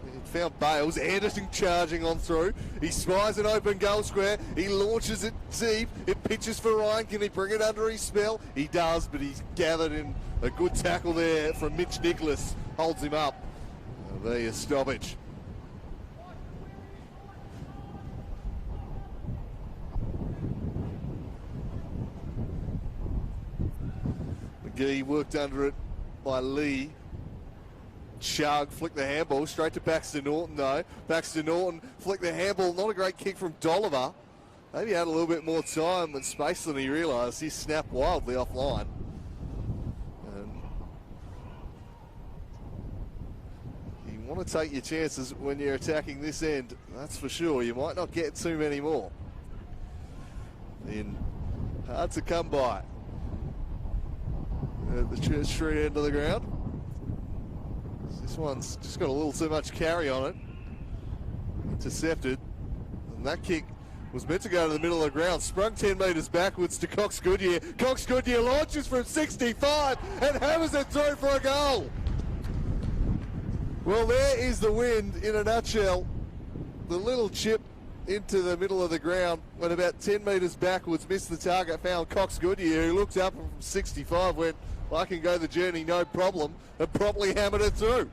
he found Bales. Anderson charging on through. He spies an open goal square. He launches it deep. It pitches for Ryan. Can he bring it under his spell? He does, but he's gathered in a good tackle there from Mitch Nicholas. Holds him up. There's a stoppage. McGee worked under it by Lee. Chug flicked the handball straight to Baxter Norton, though. Baxter Norton flicked the handball. Not a great kick from Dolliver. Maybe he had a little bit more time and space than he realised. He snapped wildly offline. And you want to take your chances when you're attacking this end, that's for sure. You might not get too many more. And hard to come by. The Church Street end of the ground. This one's just got a little too much carry on it. Intercepted. And that kick Was meant to go to the middle of the ground, sprung 10 metres backwards to Cox Goodyear. Cox Goodyear launches from 65 and hammers it through for a goal. Well, there is the wind in a nutshell. The little chip into the middle of the ground, went about 10 metres backwards, missed the target, found Cox Goodyear, who looked up from 65, went, I can go the journey, no problem, and promptly hammered it through.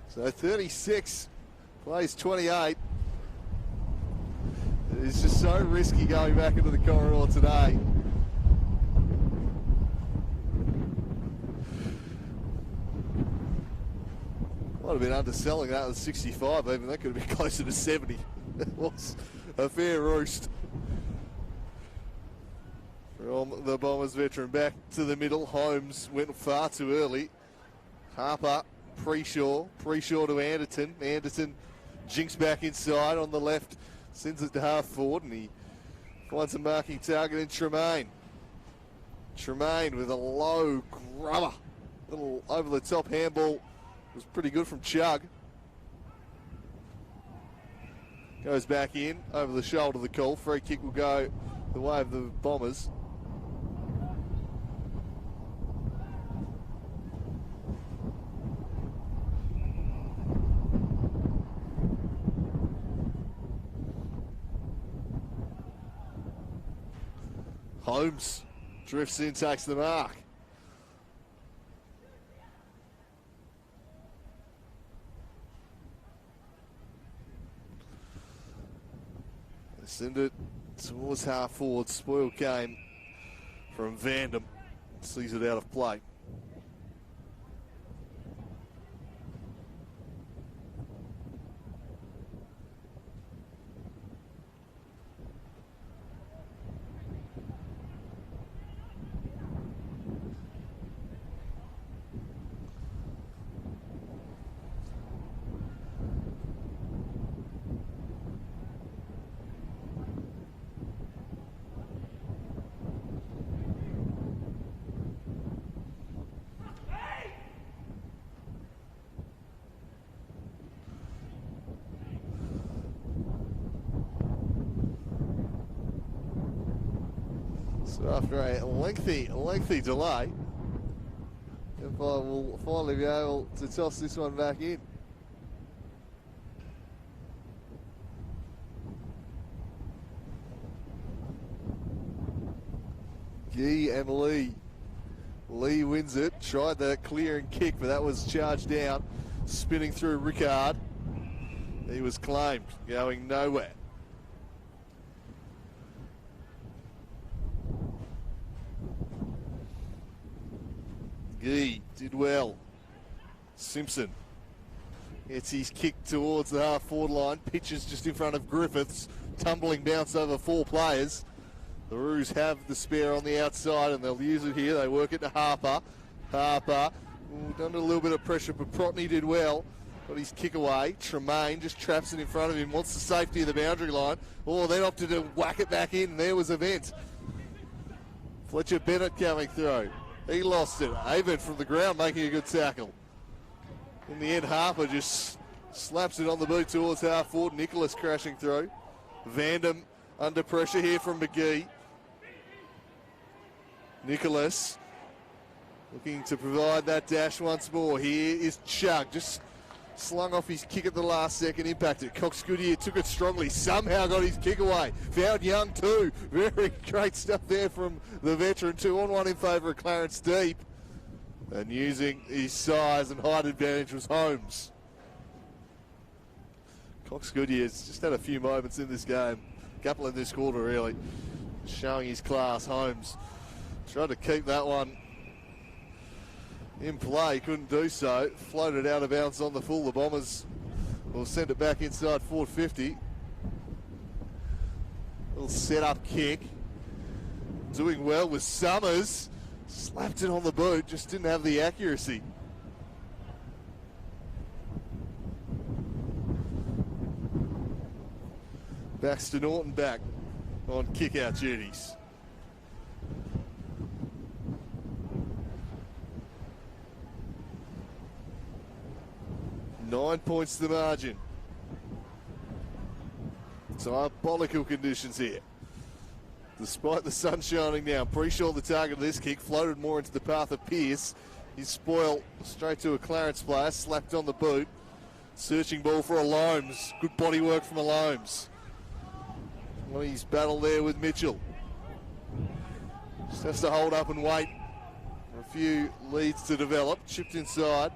So 36 plays 28. It's just so risky going back into the corridor today. Might have been underselling that with 65, even that could have been closer to 70. It was a fair roost from the Bombers veteran. Back to the middle, Holmes went far too early. Harper, Preshaw to Anderton. Anderton jinks back inside on the left, sends it to half forward, and he finds a marking target in Tremaine. Tremaine with a low grubber, little over the top handball. Was pretty good from Chug. Goes back in, over the shoulder of the call. Free kick will go the way of the Bombers. Holmes drifts in, takes the mark. Send it towards half forward. Spoil came from Vandam. Sees it out of play. So after a lengthy delay, if I will finally be able to toss this one back in. Gee and Lee. Lee wins it. Tried the clear and kick, but that was charged down. Spinning through Rickard. He was claimed, going nowhere. Gee did well. Simpson gets his kick towards the half-forward line. Pitches just in front of Griffiths. Tumbling bounce over 4 players. The Roos have the spare on the outside and they'll use it here. They work it to Harper. Harper under a little bit of pressure, but Protney did well. Got his kick away. Tremaine just traps it in front of him. Wants the safety of the boundary line. Oh, then opted to whack it back in. There was Event. Fletcher Bennett coming through. He lost it. Avent from the ground making a good tackle. In the end, Harper just slaps it on the boot towards half forward. Nicholas crashing through. Vandam under pressure here from McGee. Nicholas looking to provide that dash once more. Here is Chug, just slung off his kick at the last second, impacted. Cox Goodyear took it strongly, somehow got his kick away. Found Young too. Very great stuff there from the veteran. 2-on-1 in favour of Clarence deep. And using his size and height advantage was Holmes. Cox Goodyear's just had a few moments in this game. A couple in this quarter really. Showing his class. Holmes tried to keep that one in play, couldn't do so. Floated out of bounds on the full. The Bombers will send it back inside 450. Little set-up kick. Doing well with Summers. Slapped it on the boot, just didn't have the accuracy. Baxter Norton back on kick-out duties. 9 points the margin. Diabolical conditions here. Despite the sun shining down, pretty sure the target of this kick floated more into the path of Pearce. His spoil straight to a Clarence player, slapped on the boot. Searching ball for Alomes. Good body work from Alomes. Well, he's battled there with Mitchell. Just has to hold up and wait for a few leads to develop. Chipped inside.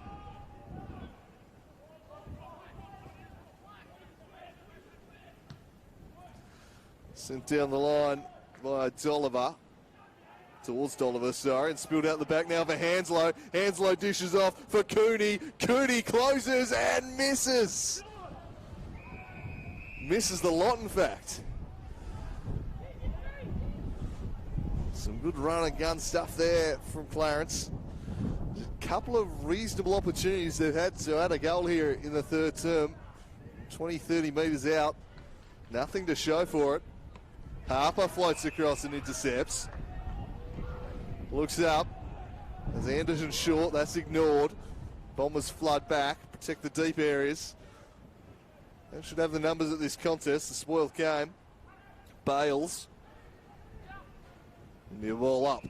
Sent down the line by Dolliver. Towards Dolliver, sorry, and spilled out the back now for Hanslow. Hanslow dishes off for Cooney. Cooney closes and misses. Misses the lot, in fact. Some good run and gun stuff there from Clarence. A couple of reasonable opportunities they've had to add a goal here in the third term. 20, 30 metres out. Nothing to show for it. Harper floats across and intercepts. Looks up. As Anderson short, that's ignored. Bombers flood back, protect the deep areas. They should have the numbers at this contest. The spoil came. Bales. New ball up.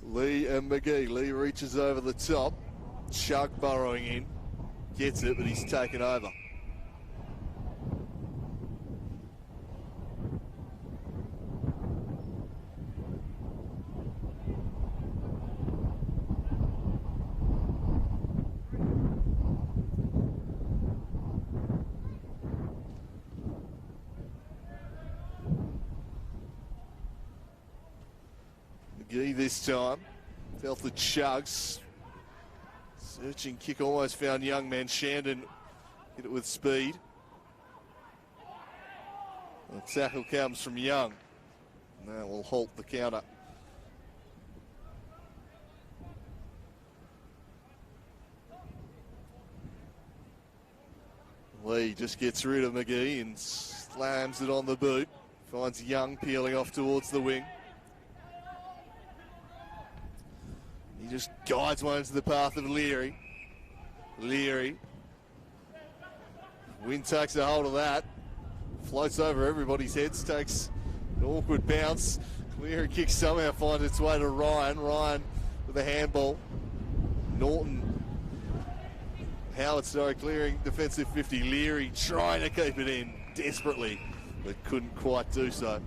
Lee and McGee. Lee reaches over the top. Chug burrowing in. Gets it, but he's taken over. McGee this time. Felt the chugs. Searching kick almost found young man. Shandon hit it with speed. The tackle comes from Young. And that will halt the counter. Lee just gets rid of McGee and slams it on the boot. Finds Young peeling off towards the wing. He just guides one into the path of Leary. Leary. Wind takes a hold of that. Floats over everybody's heads. Takes an awkward bounce. Leary kick somehow finds its way to Ryan. Ryan with a handball. Norton. Howard, sorry, clearing defensive 50. Leary trying to keep it in desperately, but couldn't quite do so.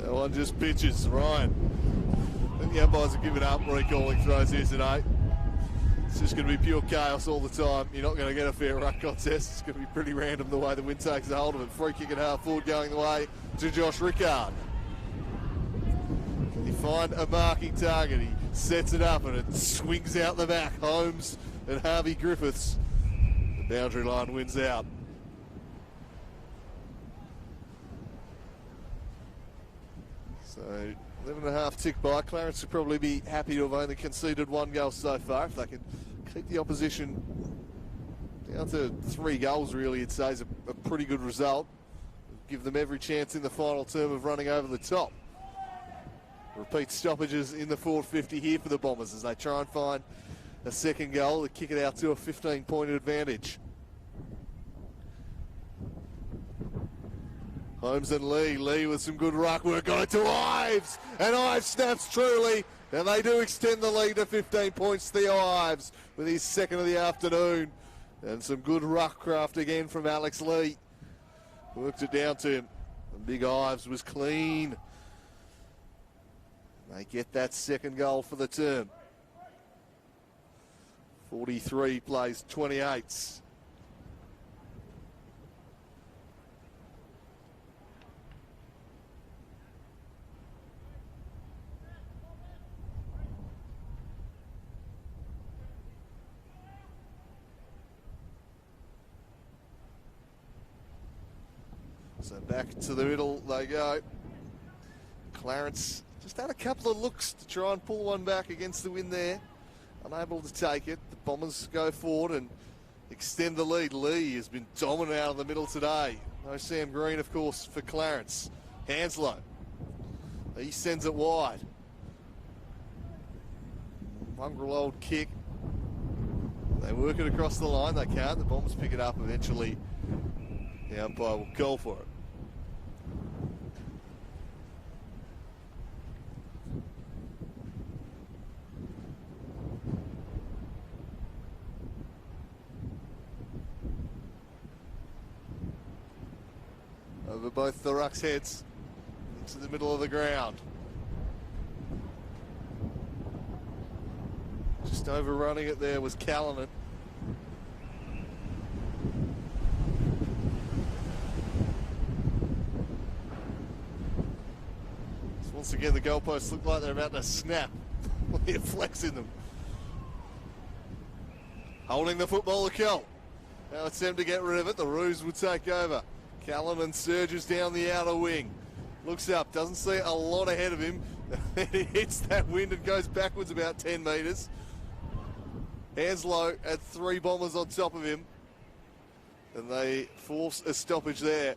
One just pitches, Ryan. I think the umpires have given up recalling throws here today. It's just going to be pure chaos all the time. You're not going to get a fair ruck contest. It's going to be pretty random the way the wind takes a hold of it. Free kick at half forward going the way to Josh Rickard. Can he find a marking target? He sets it up and it swings out the back. Holmes and Harvey Griffiths. The boundary line wins out. So 11.5 tick by. Clarence would probably be happy to have only conceded one goal so far. If they can keep the opposition down to 3 goals, really, I'd say is a pretty good result. Give them every chance in the final term of running over the top. Repeat stoppages in the forward 50 here for the Bombers as they try and find a second goal to kick it out to a 15-point advantage. Holmes and Lee. Lee with some good ruck work. Got it to Ives. And Ives snaps truly. And they do extend the lead to 15 points to Theo Ives with his second of the afternoon. And some good ruck craft again from Alex Lee. Worked it down to him. And Big Ives was clean. They get that second goal for the term. 43 plays 28s. So back to the middle they go. Clarence just had a couple of looks to try and pull one back against the wind there. Unable to take it. The Bombers go forward and extend the lead. Lee has been dominant out of the middle today. No Sam Green, of course, for Clarence. Hanslow. He sends it wide. Mongrel old kick. They work it across the line. They can't. The Bombers pick it up eventually. The umpire will call for it. Over both the rucks' heads into the middle of the ground. Just overrunning it there was Callanan. So once again, the goalposts look like they're about to snap. We're flexing them. Holding the football to Kel. Now it's time to get rid of it. The Roos will take over. Callanan surges down the outer wing. Looks up, doesn't see a lot ahead of him. He hits that wind and goes backwards about 10 metres. Hanslow had 3 Bombers on top of him. And they force a stoppage there.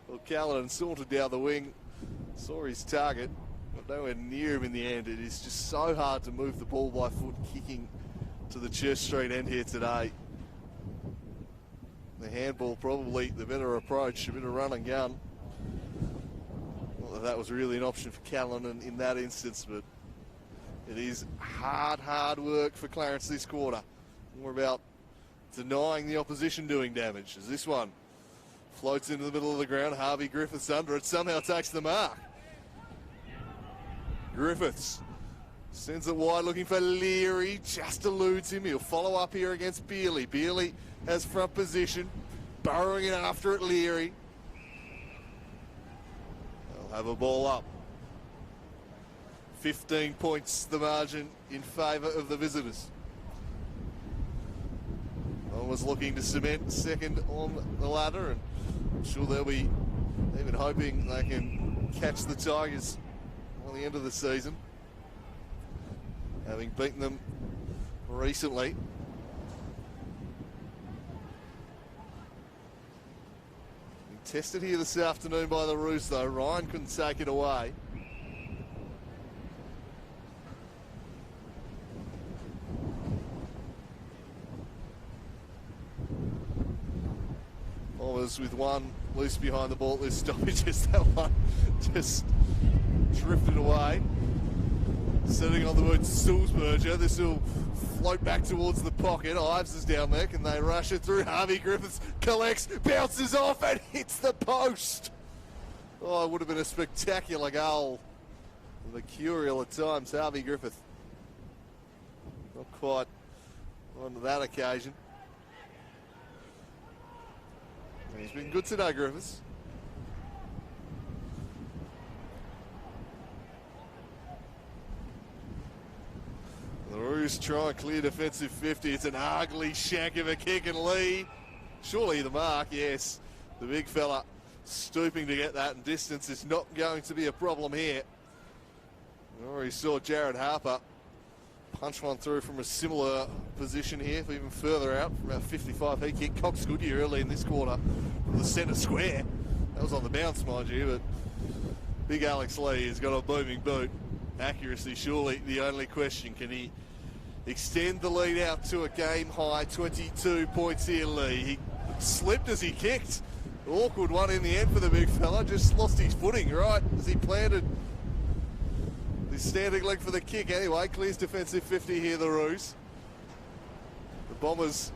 Well, Callanan sauntered down the wing, saw his target, but nowhere near him in the end. It is just so hard to move the ball by foot kicking to the Church Street end here today. The handball probably the better approach, a bit of run and gun. Not that that was really an option for Callanan in that instance, but it is hard work for Clarence this quarter. More about denying the opposition doing damage, as this one floats into the middle of the ground. Harvey Griffiths under it, somehow takes the mark. Griffiths sends it wide looking for Leary, just eludes him. He'll follow up here against Bealey. Bealey has front position, burrowing it after it, Leary. They'll have a ball up. 15 points the margin in favour of the visitors. One was looking to cement second on the ladder, and I'm sure they'll be even hoping they can catch the Tigers on the end of the season, having beaten them recently. Tested here this afternoon by the Roos though. Ryan couldn't take it away. Bombers with one loose behind the ball. There's stoppages. That one just drifted away. Setting on the word Sulzberger. This will float back towards the pocket. Ives is down there. Can they rush it through? Harvey Griffiths collects, bounces off and hits the post. Oh, it would have been a spectacular goal. Mercurial at times, Harvey Griffith. Not quite on that occasion. He's been good today, Griffiths. The Roos try and clear defensive 50. It's an ugly shank of a kick, and Lee, surely the mark, yes. The big fella stooping to get that, and distance is not going to be a problem here. We already saw Jared Harper punch one through from a similar position here, even further out, from about 55. He kicked Cox Goodyear early in this quarter from the centre square. That was on the bounce, mind you, but big Alex Lee has got a booming boot. Accuracy surely the only question. Can he extend the lead out to a game high 22 points here, Lee? He slipped as he kicked. Awkward one in the end for the big fella. Just lost his footing right as he planted his standing leg for the kick. Anyway, clears defensive 50 here, the Roos. The Bombers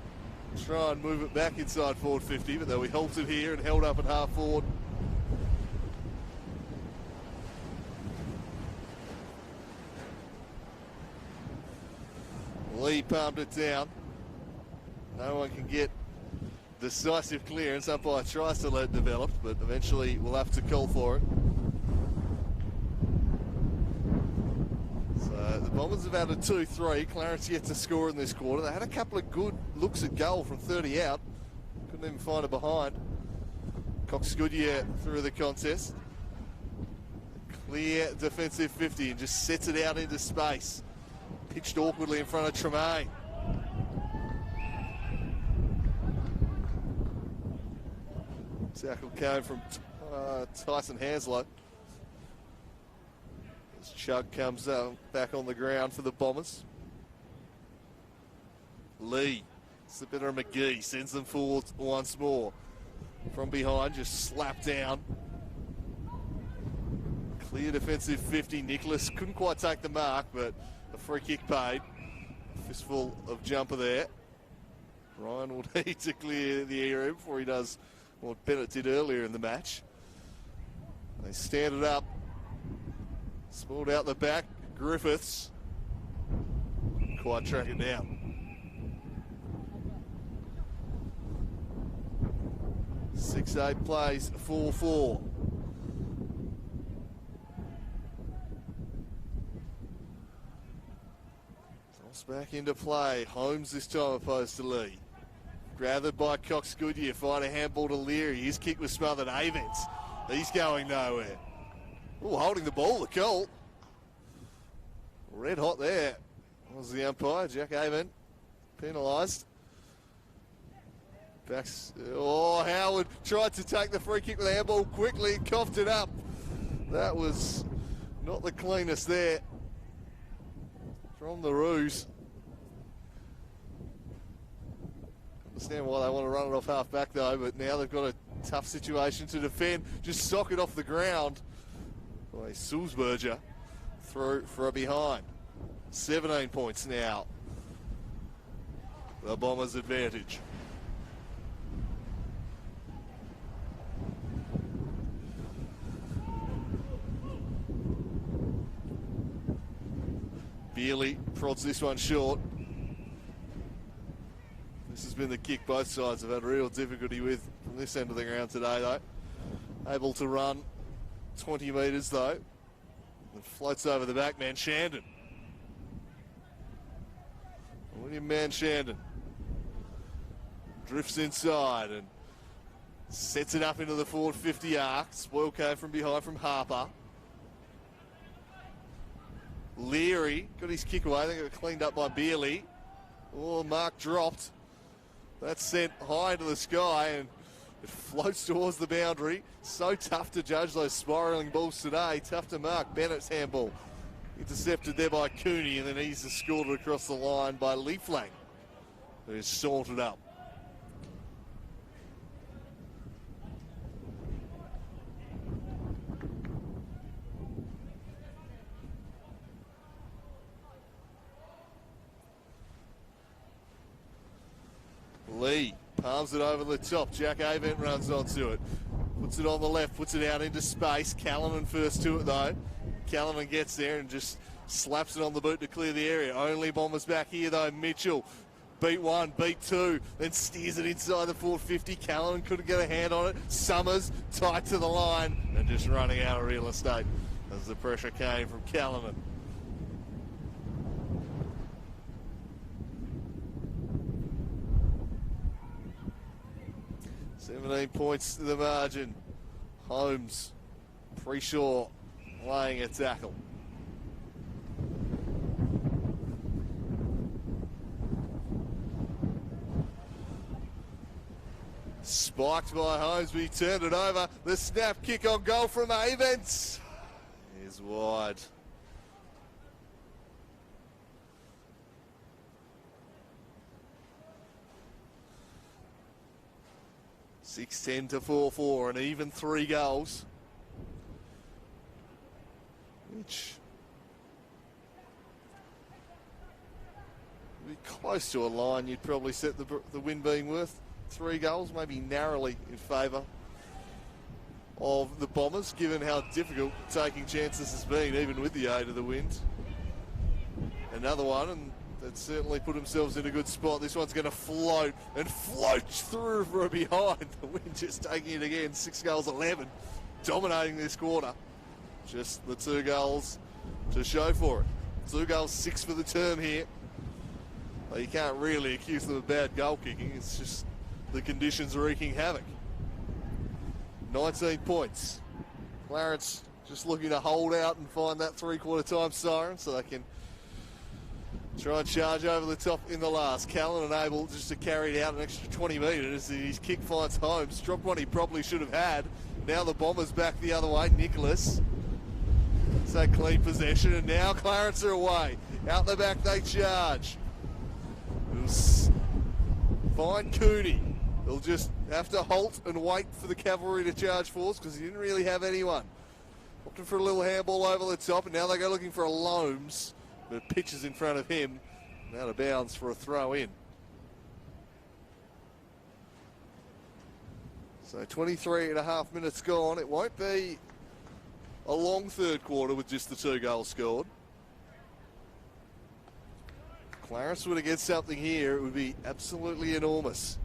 try and move it back inside forward 50, but they'll be halted here and held up at half forward. Lee palmed it down. No one can get decisive clearance. Umpire tries to let it develop, but eventually we'll have to call for it. So the Bombers have had a 2-3. Clarence yet to score in this quarter. They had a couple of good looks at goal from 30 out. Couldn't even find it behind. Cox Goodyear through the contest. Clear defensive 50 and just sets it out into space. Pitched awkwardly in front of Tremaine. Tackle came from Tyson Hanslow. As Chug comes back on the ground for the Bombers. Lee, Sabina McGee sends them forward once more. From behind, just slapped down. Clear defensive 50. Nicholas couldn't quite take the mark, but a free kick paid. A fistful of jumper there. Ryan will need to clear the area before he does what Bennett did earlier in the match. They stand it up. Smalled out the back. Griffiths. Quite track it down. 6-8 plays, 4-4. Toss back into play. Holmes this time opposed to Lee. Gathered by Cox Goodyear, find a handball to Leary. His kick was smothered. Avents, he's going nowhere. Oh, holding the ball, the Colt. Red hot there. Was the umpire, Jack Avent, penalised. Backs, oh, Howard tried to take the free kick with the handball quickly and coughed it up. That was not the cleanest there from the Roos. Understand why they want to run it off half back though, but now they've got a tough situation to defend. Just sock it off the ground by Sulzberger through for a behind. 17 points now. The Bombers' advantage. Beerley prods this one short. This has been the kick both sides have had real difficulty with from this end of the ground today though. Able to run 20 metres though. And floats over the back man, Shandon. William Manshandon drifts inside and sets it up into the forward 50 arc. Spoil came from behind from Harper. Leary got his kick away. I think it got cleaned up by Beerley. Oh, Mark dropped. That's sent high into the sky and it floats towards the boundary. So tough to judge those spiralling balls today. Tough to mark. Bennett's handball. Intercepted there by Cooney and then he's escorted across the line by Leaflang, who's sauntered up. Lee palms it over the top. Jack Avent runs onto it. Puts it on the left, puts it out into space. Callanan first to it though. Callanan gets there and just slaps it on the boot to clear the area. Only Bombers back here though. Mitchell beat one, beat two, then steers it inside the 450. Callanan couldn't get a hand on it. Summers tight to the line and just running out of real estate as the pressure came from Callanan. $17 points to the margin. Holmes, Preshaw laying a tackle. Spiked by Holmes, but he turned it over. The snap kick on goal from Avents is wide. $6-10 to 4-4, and even 3 goals. Which would be close to a line you'd probably set the win being worth 3 goals, maybe narrowly in favour of the Bombers, given how difficult taking chances has been, even with the aid of the wind. Another one, and they'd certainly put themselves in a good spot. This one's going to float and floats through for a behind. The wind just taking it again. 6 goals, 11, dominating this quarter. Just the 2 goals to show for it. 2 goals, 6 for the term here. Well, you can't really accuse them of bad goal kicking. It's just the conditions are wreaking havoc. 19 points. Clarence just looking to hold out and find that three-quarter time siren so they can try and charge over the top in the last. Callan unable just to carry it out an extra 20 metres. His kick finds Holmes. Dropped one he probably should have had. Now the Bombers back the other way. Nicholas. It's that clean possession, and now Clarence are away. Out the back they charge. Find Cooney. They'll just have to halt and wait for the cavalry to charge force because he didn't really have anyone. Opted for a little handball over the top, and now they go looking for a Loams, but pitches in front of him. Out of bounds for a throw in. So 23.5 minutes gone. It won't be a long third quarter with just the 2 goals scored. If Clarence were to get something here, it would be absolutely enormous.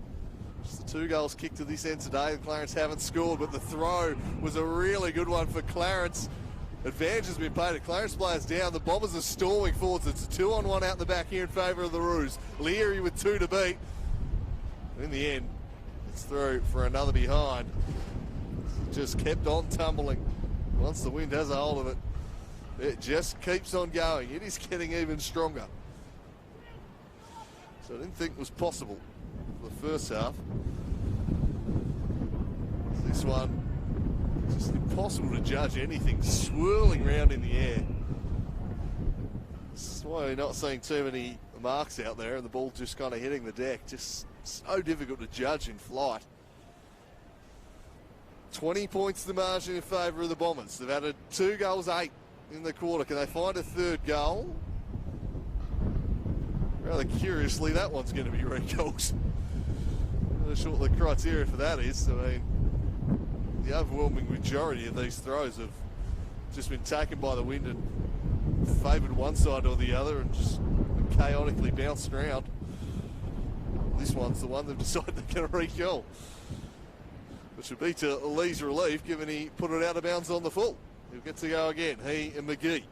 Just the 2 goals kicked to this end today. Clarence haven't scored, but the throw was a really good one for Clarence. Advantage has been paid. Clarence players down. The Bombers are storming forwards. It's a 2-on-1 out the back here in favour of the Roos. Leary with 2 to beat. In the end, it's through for another behind. Just kept on tumbling. Once the wind has a hold of it, it just keeps on going. It is getting even stronger. So I didn't think it was possible for the first half. This one, just impossible to judge anything swirling around in the air. That's why we're not seeing too many marks out there and the ball just kind of hitting the deck. Just so difficult to judge in flight. 20 points the margin in favour of the Bombers. They've added 2 goals, 8 in the quarter. Can they find a third goal? Rather curiously, that one's going to be red goals. I'm not sure what the criteria for that is. I mean, the overwhelming majority of these throws have just been taken by the wind and favoured one side or the other and just chaotically bounced around. This one's the one they've decided they're going to re-goal. Which would be to Lee's relief, given he put it out of bounds on the full. He'll get to go again, he and McGee.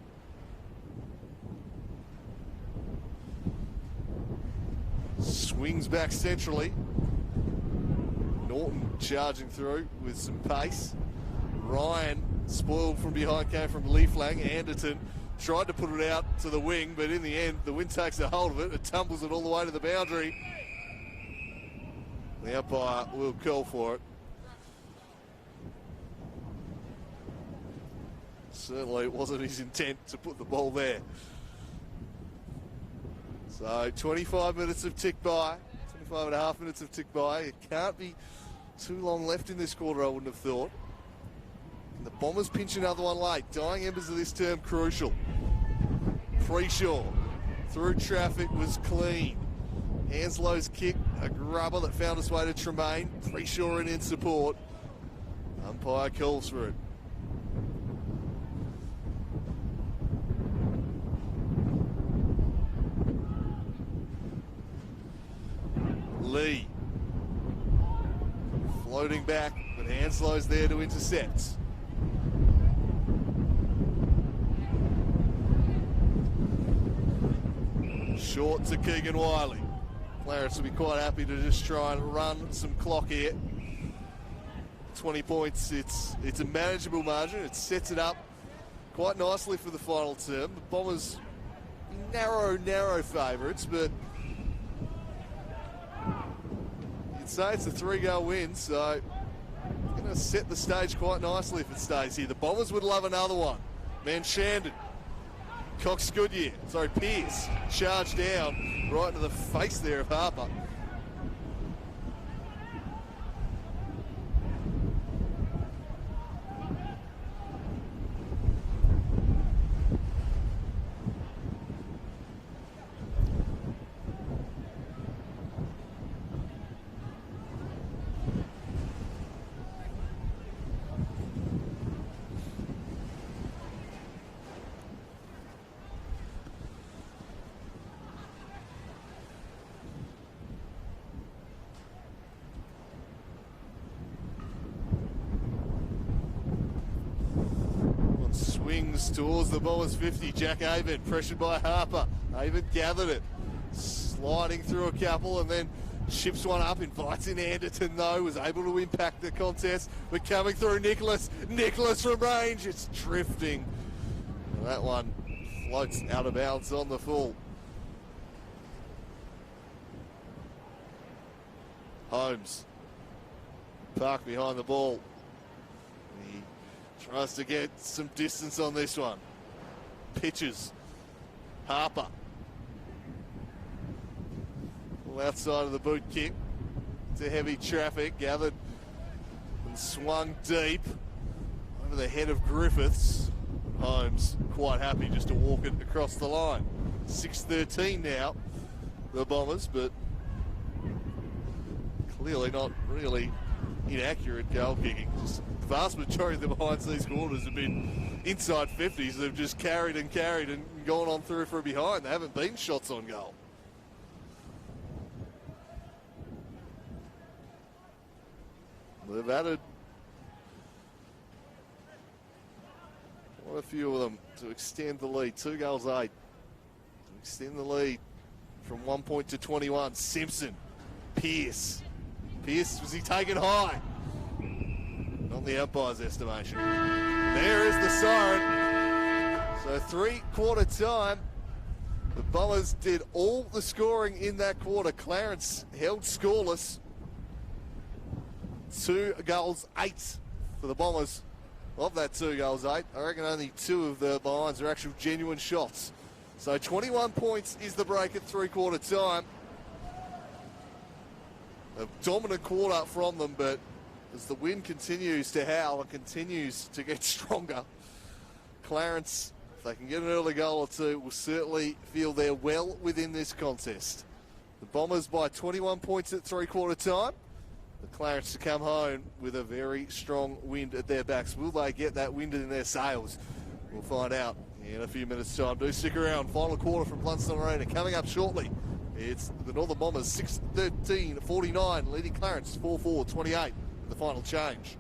Swings back centrally. Norton charging through with some pace. Ryan, spoiled from behind, came from Lee Flang. Anderton tried to put it out to the wing, but in the end, the wind takes a hold of it. It tumbles it all the way to the boundary. The umpire will call for it. Certainly it wasn't his intent to put the ball there. So 25 minutes have ticked by, 25.5 minutes have ticked by. It can't be too long left in this quarter, I wouldn't have thought. And the Bombers pinch another one late. Dying embers of this term crucial. Preshaw through traffic was clean. Hanslow's kick, a grubber that found its way to Tremaine. Preshaw in support. Umpire calls for it. Lee floating back, but Hanslow's there to intercept. Short to Keegan Wiley. Clarence will be quite happy to just try and run some clock here. 20 points, it's a manageable margin. It sets it up quite nicely for the final term. The Bombers narrow favourites, but you'd say it's a 3-goal win, so going to set the stage quite nicely if it stays here. The Bombers would love another one. Manchandon, Cox Goodyear, Pierce, charged down right into the face there of Harper. Swings towards the Bombers 50. Jack Avent pressured by Harper. Avent gathered it. Sliding through a couple and then Chips one up, invites in Anderton though, was able to impact the contest. But coming through Nicholas from range, it's drifting. And that one floats out of bounds on the full. Holmes, parked behind the ball. He tries to get some distance on this one. Pitches. Harper. Outside of the boot kick to heavy traffic, gathered and swung deep over the head of Griffiths. Holmes quite happy just to walk it across the line. 6-13 now, the Bombers, but clearly not really inaccurate goal kicking. Just the vast majority of the behinds these quarters have been inside 50s. They've just carried and gone on through for a behind. They haven't been shots on goal. They've added quite a few of them to extend the lead. 2 goals 8 to extend the lead from 1 point to 21. Simpson, Pearce, was he taken high? Not the umpire's estimation. There is the siren. So 3-quarter time. The Bombers did all the scoring in that quarter. Clarence held scoreless. 2 goals 8 for the Bombers. Of that 2 goals 8, I reckon only 2 of the behinds are actual genuine shots. So 21 points is the break at 3-quarter time. A dominant quarter from them, but as the wind continues to howl and continues to get stronger, Clarence, if they can get an early goal or 2, will certainly feel they're well within this contest. The Bombers by 21 points at 3-quarter time. The Clarence to come home with a very strong wind at their backs. Will they get that wind in their sails? We'll find out in a few minutes' time. Do stick around. Final quarter from Blundstone Arena coming up shortly. It's the Northern Bombers 6-13-49, leading Clarence 4-4-28. The final change.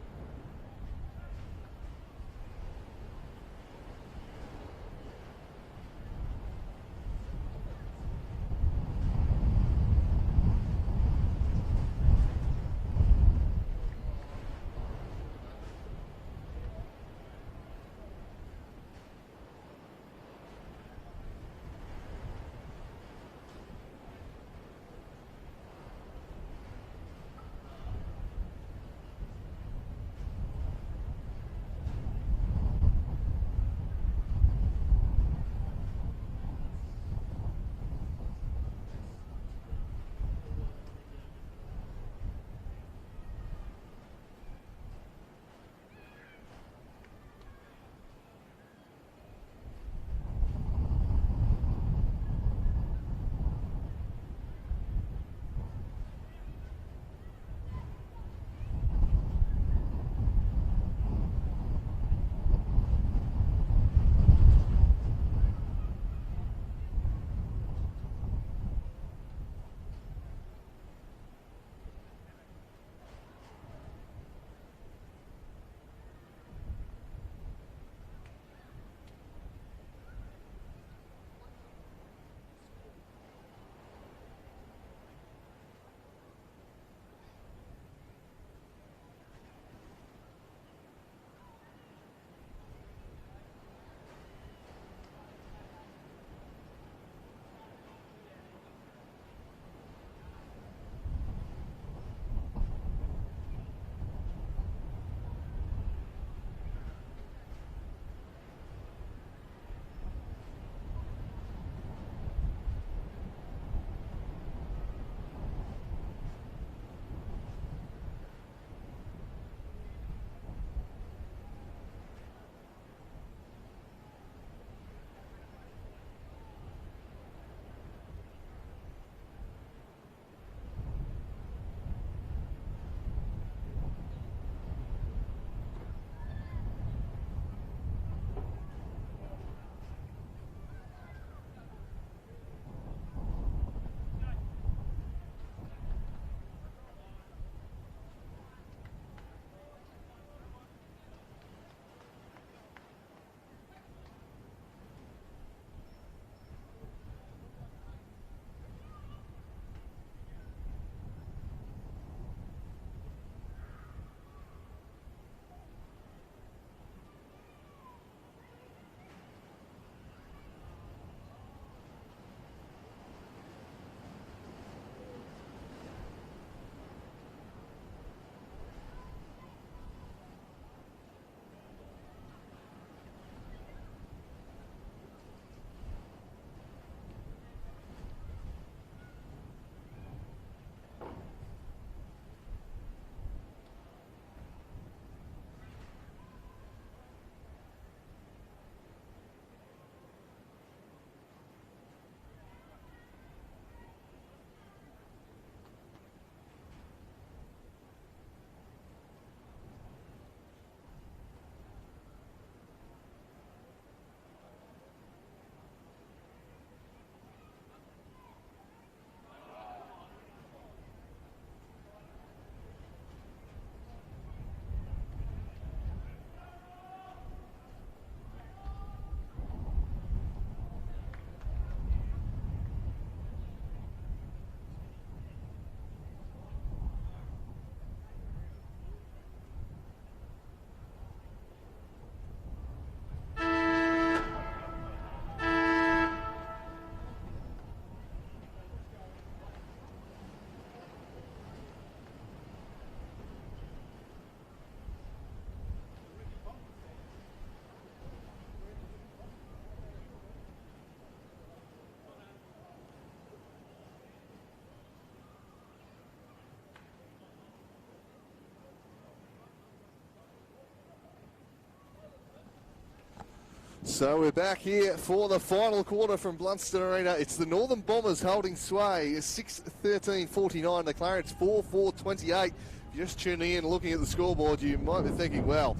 So we're back here for the final quarter from Blundstone Arena. It's the Northern Bombers holding sway, 6-13-49 to Clarence 4-4-28. If you're just tuning in and looking at the scoreboard, you might be thinking, well,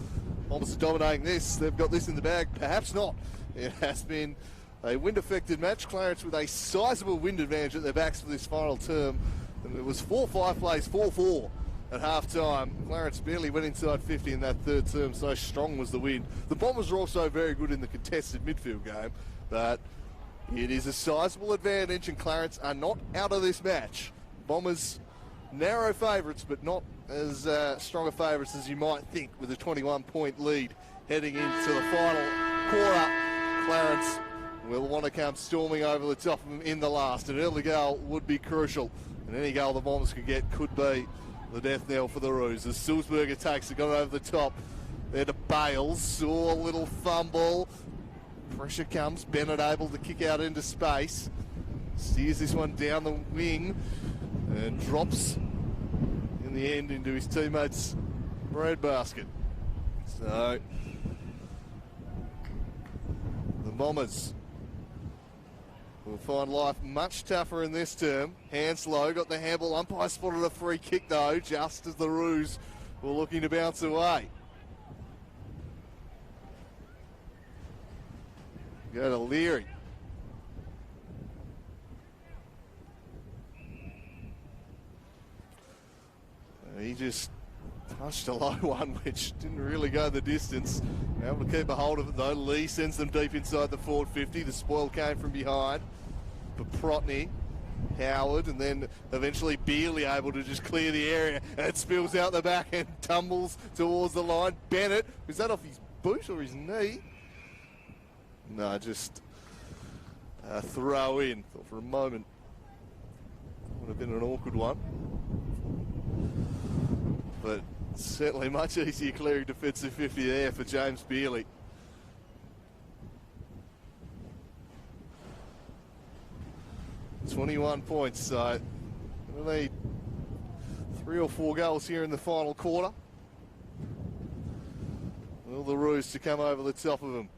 Bombers are dominating this. They've got this in the bag. Perhaps not. It has been a wind-affected match. Clarence with a sizable wind advantage at their backs for this final term. And it was 4-5 plays, 4-4 at half-time. Clarence barely went inside 50 in that third term, so strong was the wind. The Bombers are also very good in the contested midfield game, but it is a sizable advantage, and Clarence are not out of this match. Bombers narrow favourites, but not as strong a favourites as you might think, with a 21-point lead heading into the final quarter. Clarence will want to come storming over the top of them in the last. An early goal would be crucial, and any goal the Bombers could get could be the death knell for the Roos. As Sulzberger takes it, got it over the top. There to Bales. Saw a little fumble. Pressure comes. Bennett able to kick out into space. Steers this one down the wing and drops in the end into his teammate's breadbasket. So the Bombers will find life much tougher in this term. Hanslow got the handball. Umpire spotted a free kick though, just as the Roos were looking to bounce away. Go to Leary. He just touched a low one, which didn't really go the distance. Able to keep a hold of it though. Lee sends them deep inside the forward 50. The spoil came from behind. But Protney, Howard, and then eventually Bealey able to just clear the area, and it spills out the back and tumbles towards the line. Bennett, was that off his boot or his knee? No, just a throw in. Thought for a moment would have been an awkward one. But certainly much easier clearing defensive 50 there for James Bealey. .21 points, so we'll need 3 or 4 goals here in the final quarter. Will the Roos to come over the top of them.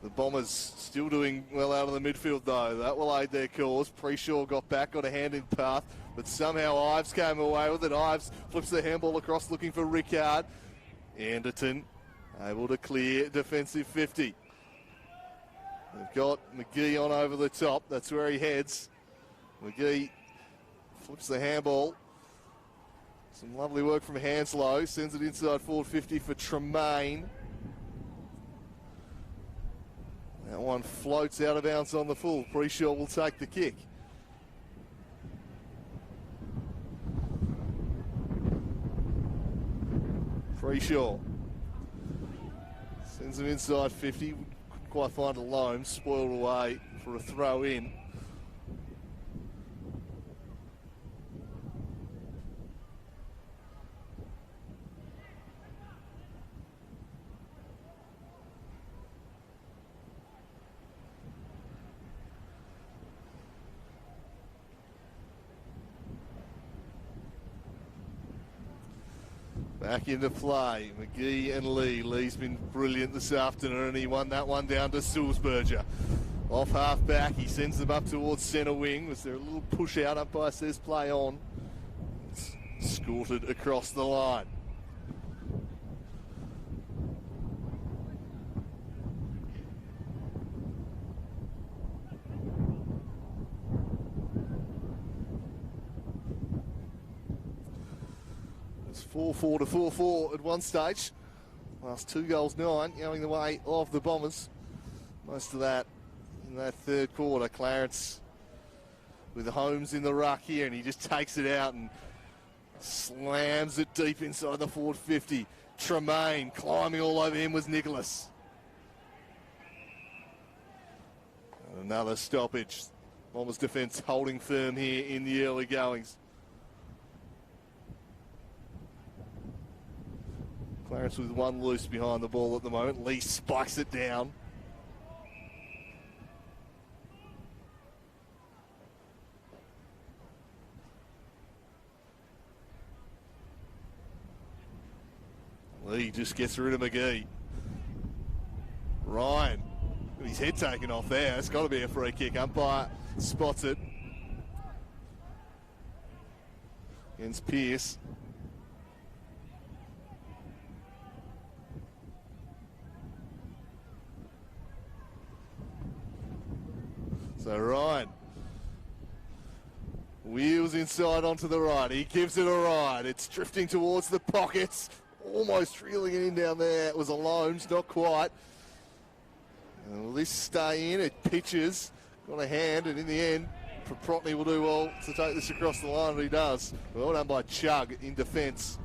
The Bombers still doing well out of the midfield though. That will aid their cause. Preshaw got back, got a hand in path, but somehow Ives came away with it. Ives flips the handball across looking for Rickard. Anderton able to clear defensive 50. They've got McGee on over the top. That's where he heads. McGee flips the handball. Some lovely work from Hanslow. Sends it inside forward 50 for Tremaine. That one floats out of bounds on the full. Preshaw will take the kick. Preshaw sends him inside 50. Couldn't quite find a loam. Spoiled away for a throw in. Back into play, McGee and Lee. Lee's been brilliant this afternoon. He won that one down to Sulzberger. Off half back, he sends them up towards centre wing. Was there a little push out? Umpire says play on. It's escorted across the line. It's 4-4 to 4-4 at one stage. Last 2 goals 9, going the way of the Bombers. Most of that in that third quarter. Clarence with Holmes in the ruck here, and he just takes it out and slams it deep inside the forward 50. Tremaine climbing all over him was Nicholas. And another stoppage. Bombers defence holding firm here in the early goings. Clarence with one loose behind the ball at the moment. Lee spikes it down. Lee just gets rid of McGee. Ryan Got his head taken off there. It's got to be a free kick. Umpire spots it. Against Pearce. So Ryan wheels inside onto the right. He gives it a ride. It's drifting towards the pockets. Almost reeling it in down there. It was a Loans, not quite. And will this stay in? It pitches. Got a hand, and in the end, Proprotny will do well to take this across the line, and he does. Well done by Chug in defence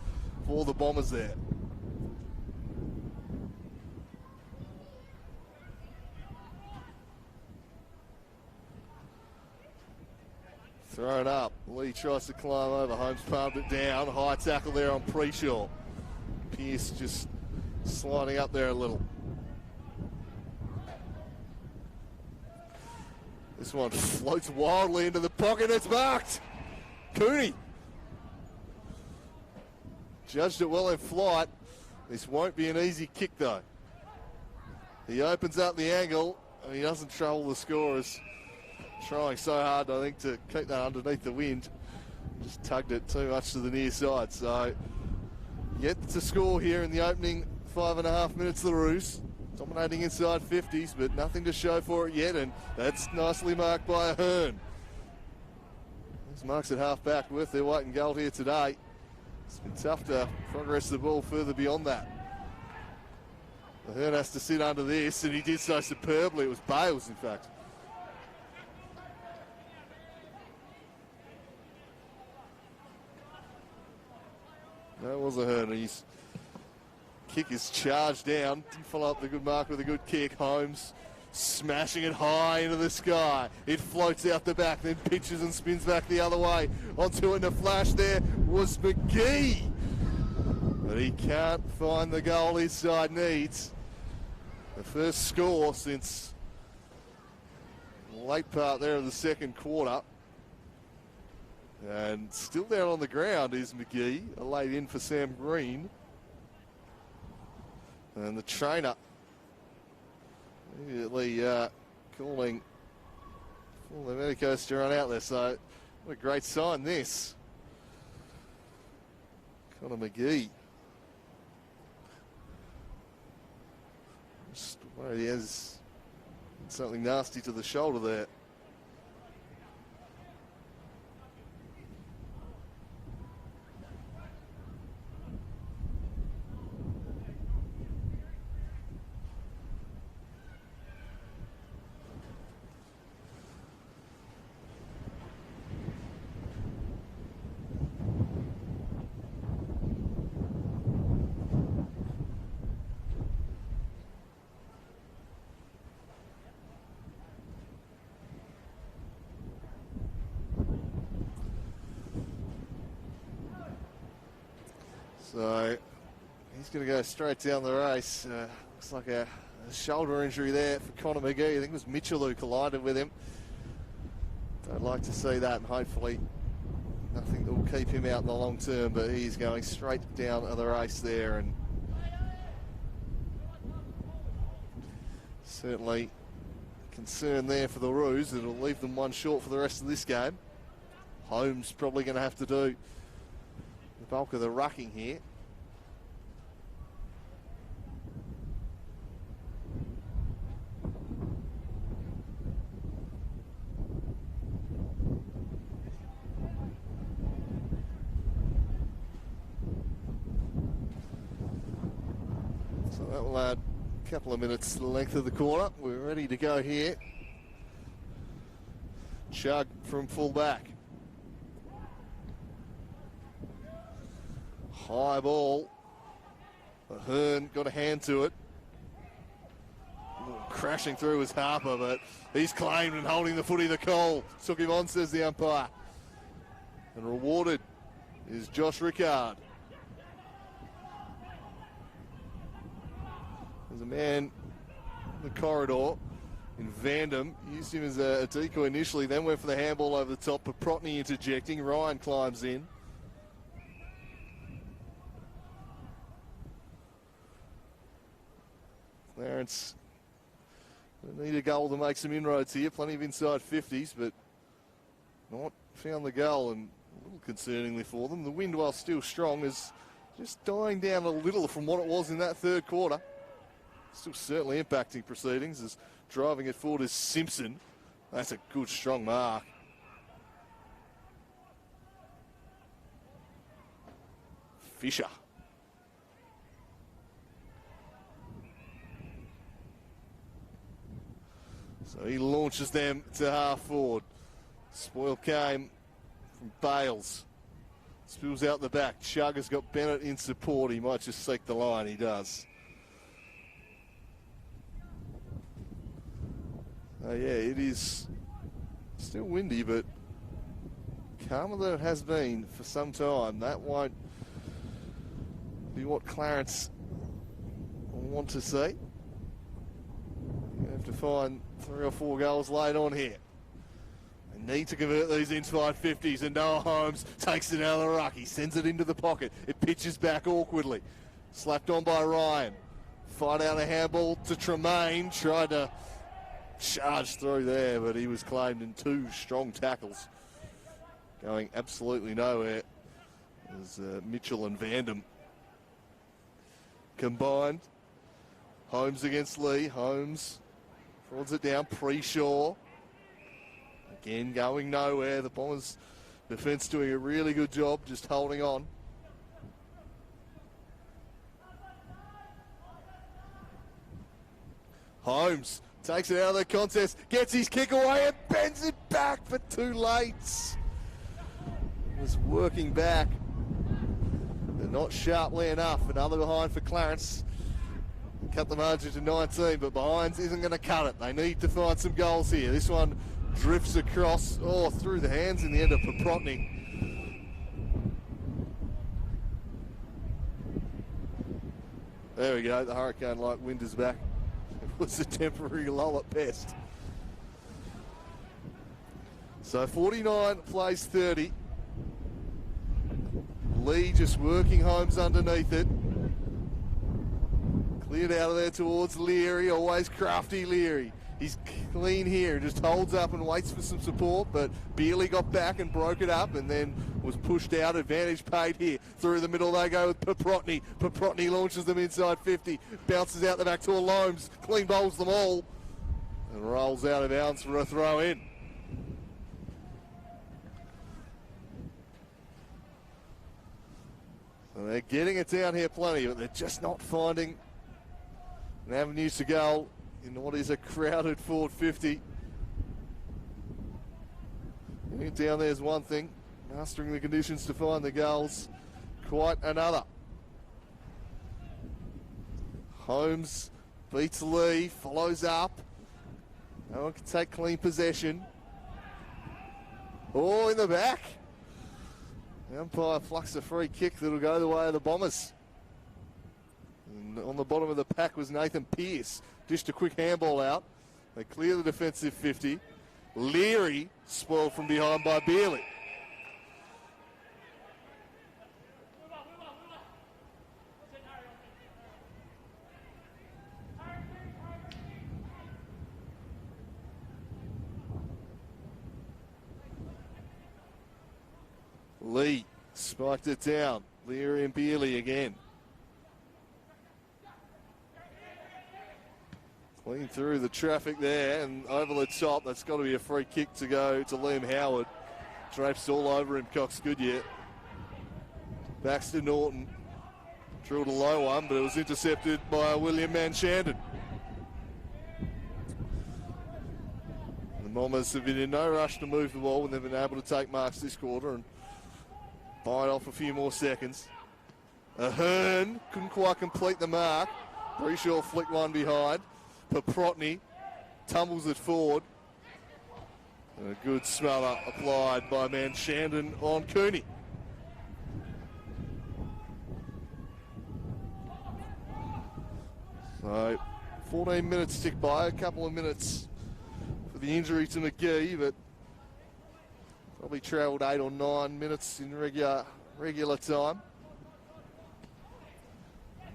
for the Bombers there. Thrown up. Lee tries to climb over. Holmes palmed it down. High tackle there on Preshaw. Pearce just sliding up there a little. This one floats wildly into the pocket. It's marked. Cooney. Judged it well in flight. This won't be an easy kick though. He opens up the angle and he doesn't trouble the scorers. Trying so hard, I think, to keep that underneath the wind. Just tugged it too much to the near side. So, yet to score here in the opening 5.5 minutes of the Roos. Dominating inside 50s, but nothing to show for it yet. And that's nicely marked by Ahern. These marks at half back worth their weight in gold here today. It's been tough to progress the ball further beyond that. Ahern has to sit under this, and he did so superbly. It was Bales, in fact. That was Ahern. His kick is charged down. Didn't follow up the good mark with a good kick. Holmes smashing it high into the sky. It floats out the back, then pitches and spins back the other way. Onto it in a flash there was McGee. But he can't find the goal his side needs. The first score since late part there of the second quarter. And still down on the ground is McGee, a late in for Sam Green. And the trainer immediately calling for the Medicos to run out there. So what a great sign this. Connor McGee. Just worried he has something nasty to the shoulder there. So he's going to go straight down the race. Looks like a shoulder injury there for Connor McGee. I think it was Mitchell who collided with him. I'd like to see that, and hopefully nothing that will keep him out in the long term, but he's going straight down the race there, and certainly concern there for the Roos. It'll leave them one short for the rest of this game. Holmes probably going to have to do the bulk of the rucking here. So that will add a couple of minutes to the length of the corner. We're ready to go here. Chug from full back. High ball. Ahern got a hand to it. Crashing through was Harper, but he's claimed and holding the footy. The call took him on, says the umpire. And rewarded is Josh Rickard. There's a man in the corridor in Vandam. Used him as a decoy initially, then went for the handball over the top. Proprotny interjecting. Ryan climbs in. Clarence They need a goal to make some inroads here. Plenty of inside 50s, but not found the goal, and a little concerningly for them. The wind, while still strong, is just dying down a little from what it was in that third quarter. Still certainly impacting proceedings, as driving it forward is Simpson. That's a good, strong mark. Fisher. So he launches them to half forward. Spoil came from Bales. Spills out the back. Chug has got Bennett in support. He might just seek the line. He does. Oh yeah, it is still windy, but calmer than it has been for some time. That won't be what Clarence want to see. You have to find 3 or 4 goals late on here. They need to convert these inside 50s, and Noah Holmes takes it out of the ruck. He sends it into the pocket. It pitches back awkwardly. Slapped on by Ryan. Fight out a handball to Tremaine. Tried to charge through there, but he was claimed in 2 strong tackles. Going absolutely nowhere. There's Mitchell and Vandam combined. Holmes against Lee. Holmes frauds it down. Pre-Shaw. Again, going nowhere. The Bombers' defence doing a really good job just holding on. Holmes takes it out of the contest, gets his kick away and bends it back, but too late. Was working back, but not sharply enough. Another behind for Clarence. Cut the margin to 19, but behinds isn't going to cut it. They need to find some goals here. This one drifts across, through the hands in the end of Paprotny. There we go, the hurricane-like wind is back. It was a temporary lull at best. So 49 plays 30. Lee just working Holmes underneath it. Cleared out of there towards Leary, always crafty Leary. He's clean here, just holds up and waits for some support, but Bealey got back and broke it up and then was pushed out. Advantage paid here. Through the middle they go with Paprotny. Paprotny launches them inside 50, bounces out the back to Loams, clean bowls them all, and rolls out of bounds for a throw in. So they're getting it down here plenty, but they're just not finding an avenue to goal in what is a crowded forward 50. Getting it down there is one thing. Mastering the conditions to find the goals, quite another. Holmes beats Lee, follows up. No one can take clean possession. In the back. The umpire flucks a free kick that'll go the way of the Bombers. And on the bottom of the pack was Nathan Pearce. Dished a quick handball out. They clear the defensive 50. Leary spoiled from behind by Bealey. Lee spiked it down. Leary and Bealey again. Clean through the traffic there and over the top. That's got to be a free kick to go to Liam Howard. Drapes all over him, Cox Goodyear. Baxter Norton drilled a low one, but it was intercepted by William Manchandon. The Bombers have been in no rush to move the ball when they've been able to take marks this quarter and bite off a few more seconds. Ahern couldn't quite complete the mark. Breshaw flicked one behind. Paprotny tumbles it forward. And a good smother applied by Manchandon on Cooney. So 14 minutes tick by, a couple of minutes for the injury to McGee, but probably travelled 8 or 9 minutes in regular time.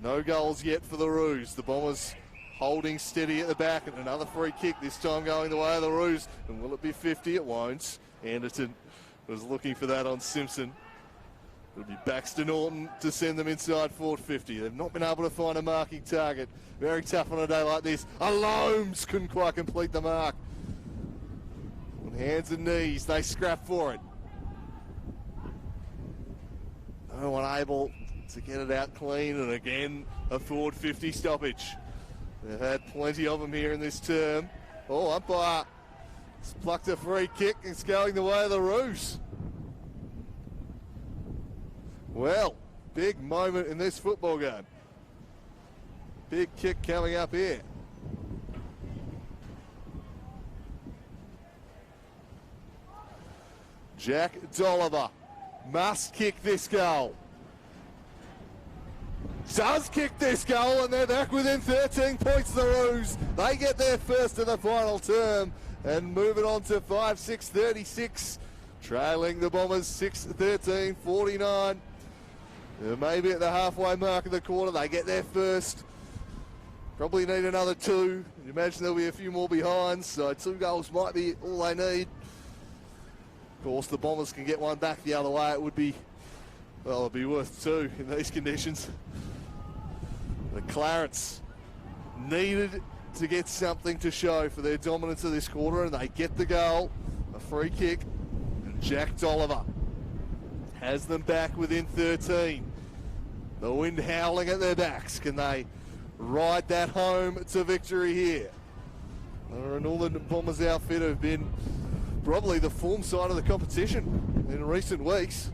No goals yet for the Roos. The Bombers holding steady at the back, and another free kick, this time going the way of the Roos. And will it be 50? It won't. Anderton was looking for that on Simpson. It'll be Baxter Norton to send them inside forward 50. They've not been able to find a marking target. Very tough on a day like this. Alomes couldn't quite complete the mark. On hands and knees, they scrap for it. No one able to get it out clean, and again, a forward 50 stoppage. They've had plenty of them here in this term. Oh, umpire has plucked a free kick. It's going the way of the Roos. Well, big moment in this football game. Big kick coming up here. Jack Dolliver must kick this goal. Does kick this goal, and they're back within 13 points, the Roos. They get their first of the final term and move it on to 5-6-36. Trailing the Bombers 6-13-49. Maybe at the halfway mark of the quarter, they get their first. Probably need another two. You imagine there'll be a few more behind, so 2 goals might be all they need. Of course, the Bombers can get one back the other way. It would be, well, it'd be worth 2 in these conditions. The Clarence needed to get something to show for their dominance of this quarter, and they get the goal. A free kick, and Jack Dolliver has them back within 13. The wind howling at their backs. Can they ride that home to victory here? The Northern Bombers outfit have been probably the form side of the competition in recent weeks.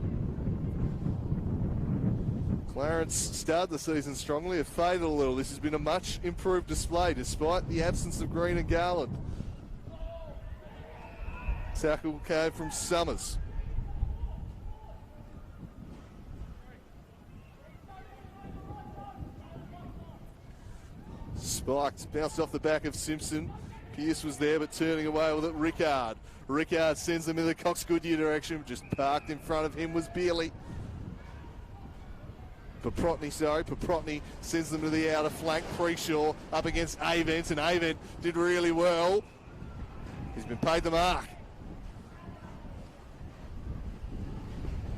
Clarence started the season strongly, have faded a little. This has been a much improved display despite the absence of Green and Garland. Tackle came from Summers. Spiked, bounced off the back of Simpson. Pearce was there, but turning away with it, Rickard. Rickard sends them in the Cox Goodyear direction. Just parked in front of him was Beerley. Paprotny sends them to the outer flank. Preshaw up against Avent, and Avent did really well. He's been paid the mark.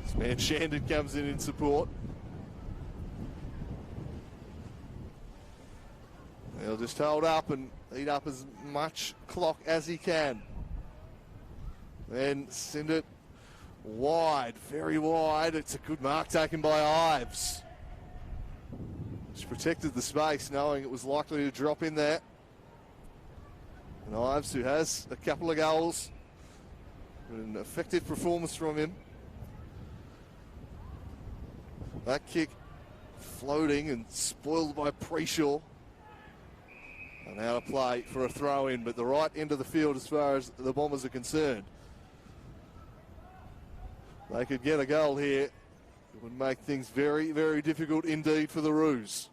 This man Shandon comes in support. He'll just hold up and eat up as much clock as he can. Then send it wide, very wide. It's a good mark taken by Ives. Just protected the space, knowing it was likely to drop in there. And Ives, who has a couple of goals, an effective performance from him. That kick floating and spoiled by Preshaw. And now to play for a throw in, but the right end of the field as far as the Bombers are concerned. They could get a goal here. It would make things very, very difficult indeed for the Roos.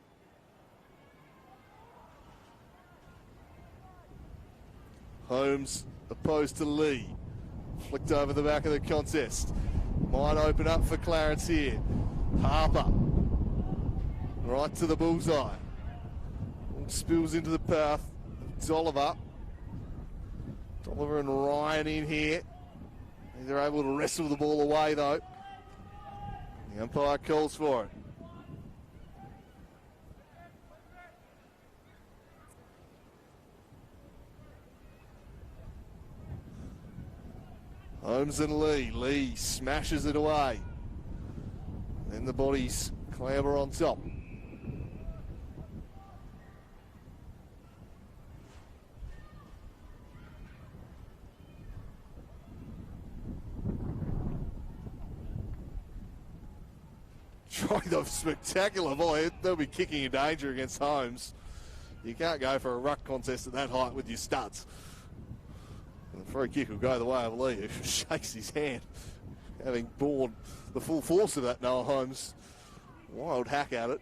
Holmes opposed to Lee. Flicked over the back of the contest. Might open up for Clarence here. Harper. Right to the bullseye. Spills into the path. Dolliver and Ryan in here. They're able to wrestle the ball away though. The umpire calls for it. Holmes and Lee. Lee smashes it away. Then the bodies clamber on top. Try the spectacular volley. They'll be kicking in danger against Holmes. You can't go for a ruck contest at that height with your studs. And the free kick will go the way of Lee, who shakes his hand, having borne the full force of that Noah Holmes. Wild hack at it.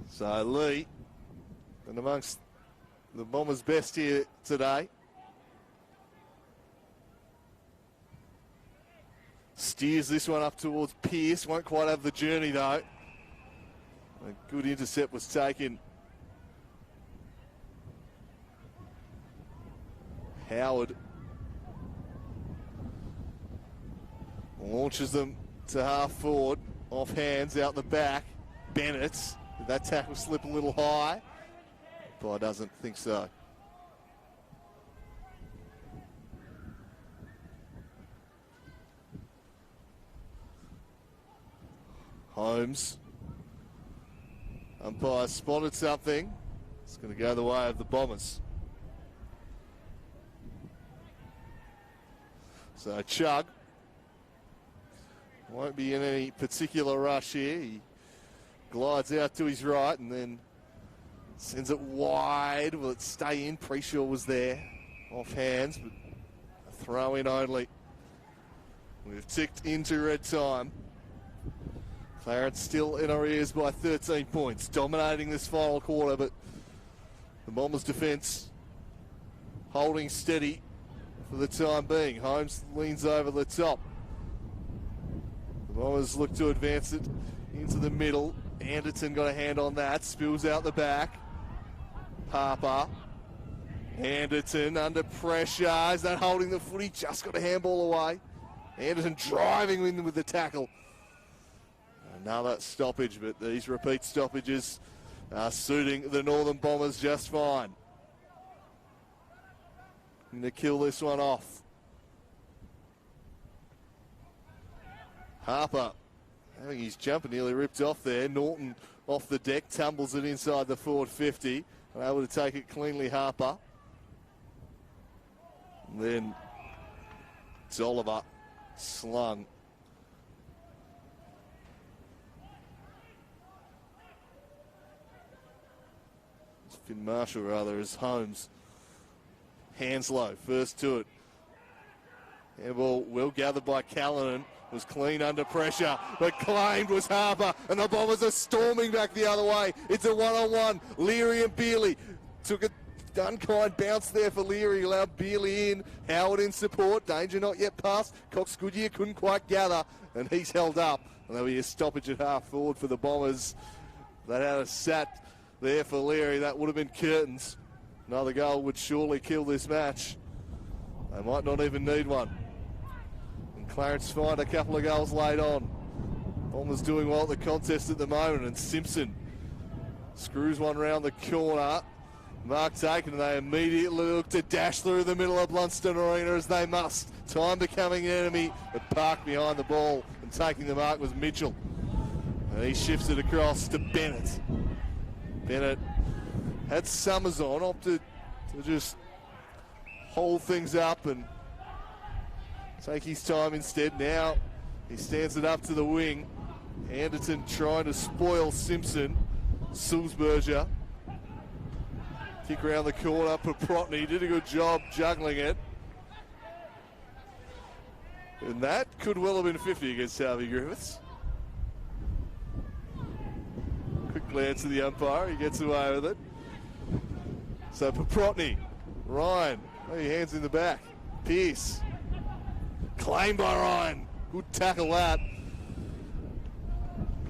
So Lee, and amongst the Bombers' best here today. Steers this one up towards Pearce. Won't quite have the journey though. A good intercept was taken. Howard launches them to half forward, off hands, out the back. Bennett, did that tackle slip a little high? But I doesn't think so. Holmes. Umpire spotted something. It's going to go the way of the Bombers. So Chug won't be in any particular rush here. He glides out to his right and then sends it wide. Will it stay in? Preshaw was there. Off hands, but a throw in only. We've ticked into red time. Clarence still in our ears by 13 points, dominating this final quarter, but the Bombers' defence holding steady for the time being. Holmes leans over the top. The Bombers look to advance it into the middle. Anderton got a hand on that, spills out the back. Harper. Anderton under pressure. Is that holding the footy? Just got a handball away. Anderton driving in with the tackle. Another stoppage, but these repeat stoppages are suiting the Northern Bombers just fine. Going to kill this one off. Harper having his jumper nearly ripped off there. Norton off the deck, tumbles it inside the forward 50. Able to take it cleanly, Harper. And then it's Oliver slung. Finn Marshall rather as Holmes. Hands low, first to it. Handball well gathered by Callanan. Was clean under pressure, but claimed was Harper, and the Bombers are storming back the other way. It's a one-on-one. Leary and Beerley took a unkind bounce there for Leary, allowed Beerley in. Howard in support, danger not yet passed. Cox Goodyear couldn't quite gather, and he's held up. And there'll be a stoppage at half forward for the Bombers. That had a sat there for Leary, that would have been curtains. Another goal would surely kill this match. They might not even need one. And Clarence find a couple of goals late on. Bombers doing well at the contest at the moment, and Simpson screws one round the corner. Mark taken, and they immediately look to dash through the middle of Blundstone Arena as they must. Time becoming an enemy, but parked behind the ball and taking the mark was Mitchell. And he shifts it across to Bennett. Bennett had Summers on, opted to just hold things up and take his time instead. Now he stands it up to the wing. Anderton trying to spoil Simpson. Sulzberger. Kick around the corner. Paprotny did a good job juggling it. And that could well have been 50 against Harvey Griffiths. Quick glance at the umpire, he gets away with it. So Paprotny, Ryan, hands in the back. Pearce, claimed by Ryan. Good tackle that.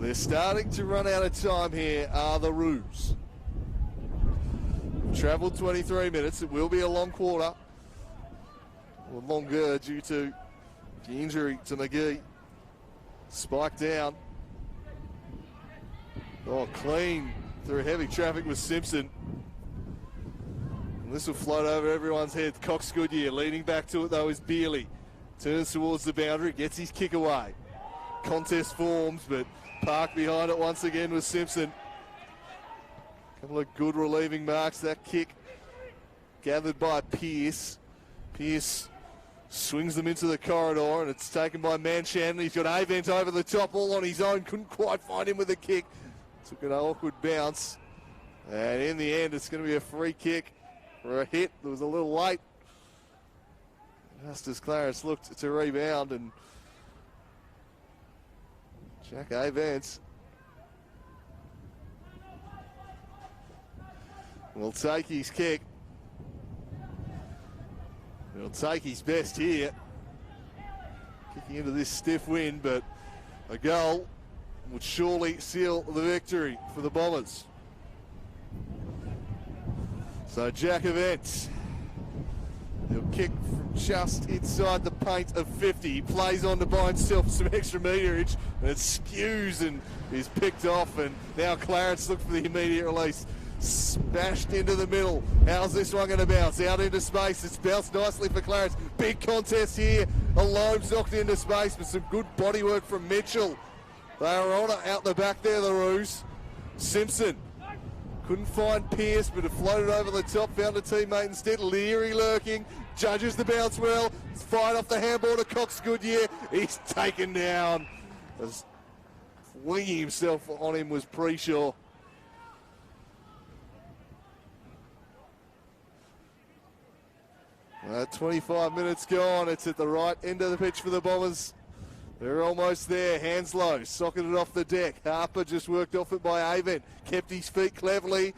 They're starting to run out of time here, are the Roos. Travelled 23 minutes, it will be a long quarter. Or longer due to the injury to McGee. Spike down. Oh, clean through heavy traffic with Simpson. And this will float over everyone's head. Cox Goodyear leading back to it though is Beerley. Turns towards the boundary, gets his kick away. Contest forms, but parked behind it once again with Simpson. Couple of good relieving marks. That kick gathered by Pearce. Pearce swings them into the corridor, and it's taken by Manchan. He's got Avent over the top all on his own. Couldn't quite find him with a kick. Took an awkward bounce. And in the end, it's going to be a free kick for a hit that was a little late. Just as Clarence looked to rebound, and Jack Avent will take his kick. He'll take his best here. Kicking into this stiff wind, but a goal would surely seal the victory for the Bombers. So Jack Events, he'll kick from just inside the paint of 50. He plays on to buy himself some extra meterage, and it skews and is picked off. And now Clarence look for the immediate release. Smashed into the middle. How's this one going to bounce? Out into space. It's bounced nicely for Clarence. Big contest here. Alome's knocked into space with some good bodywork from Mitchell. They are on it out the back there, the Roos. Simpson couldn't find Pearce, but it floated over the top, found a teammate instead. Leary lurking, judges the bounce well. It's fired off the handball to Cox Goodyear. He's taken down. Flinging himself on him was Preshaw. 25 minutes gone. It's at the right end of the pitch for the Bombers. They're almost there. Hands low. Socketed off the deck. Harper just worked off it by Avent. Kept his feet cleverly.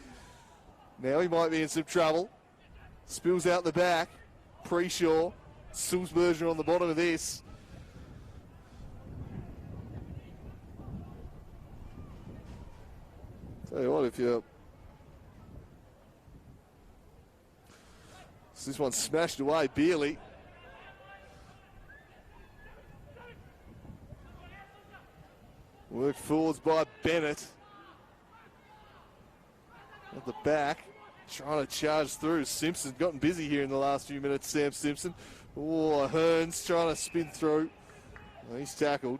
Now he might be in some trouble. Spills out the back. Preshaw. Sulzberger on the bottom of this. Tell you what, if you... This one smashed away, Beerley. Worked forwards by Bennett. At the back, trying to charge through. Simpson's gotten busy here in the last few minutes, Sam Simpson. Oh, Hearns trying to spin through. Oh, he's tackled.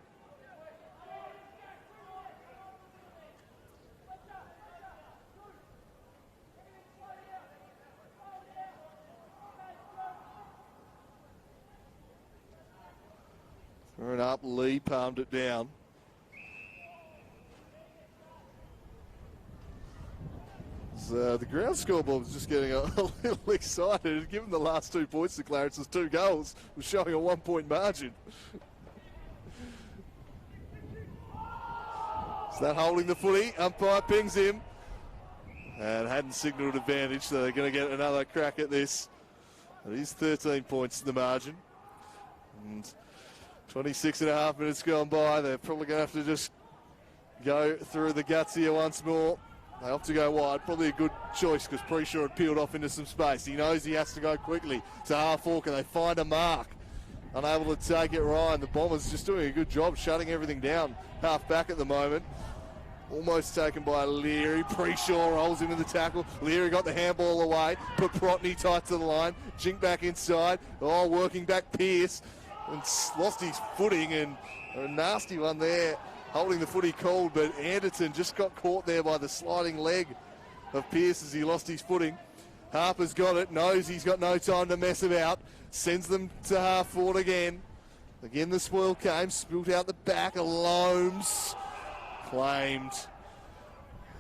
Thrown up, Lee palmed it down. So the ground scoreboard was just getting a little excited. Given the last 2 points to Clarence's 2 goals, was showing a 1-point margin. Is that holding the footy? Umpire pings him. And hadn't signalled advantage, so they're going to get another crack at this. It is 13 points to the margin. And 26.5 minutes gone by. They're probably going to have to just go through the guts here once more. They opt to go wide. Probably a good choice because Preshaw had peeled off into some space. He knows he has to go quickly to half fork, and they find a mark. Unable to take it, Ryan. The Bombers just doing a good job shutting everything down. Half back at the moment. Almost taken by Leary. Preshaw rolls into the tackle. Leary got the handball away. Put Protney tight to the line. Jink back inside. Oh, working back Pearce. And lost his footing, and a nasty one there. Holding the footy cold, but Anderton just got caught there by the sliding leg of Pearce as he lost his footing. Harper's got it, knows he's got no time to mess about. Sends them to half forward again. Again, the spoil came, spilt out the back. Alome's claimed.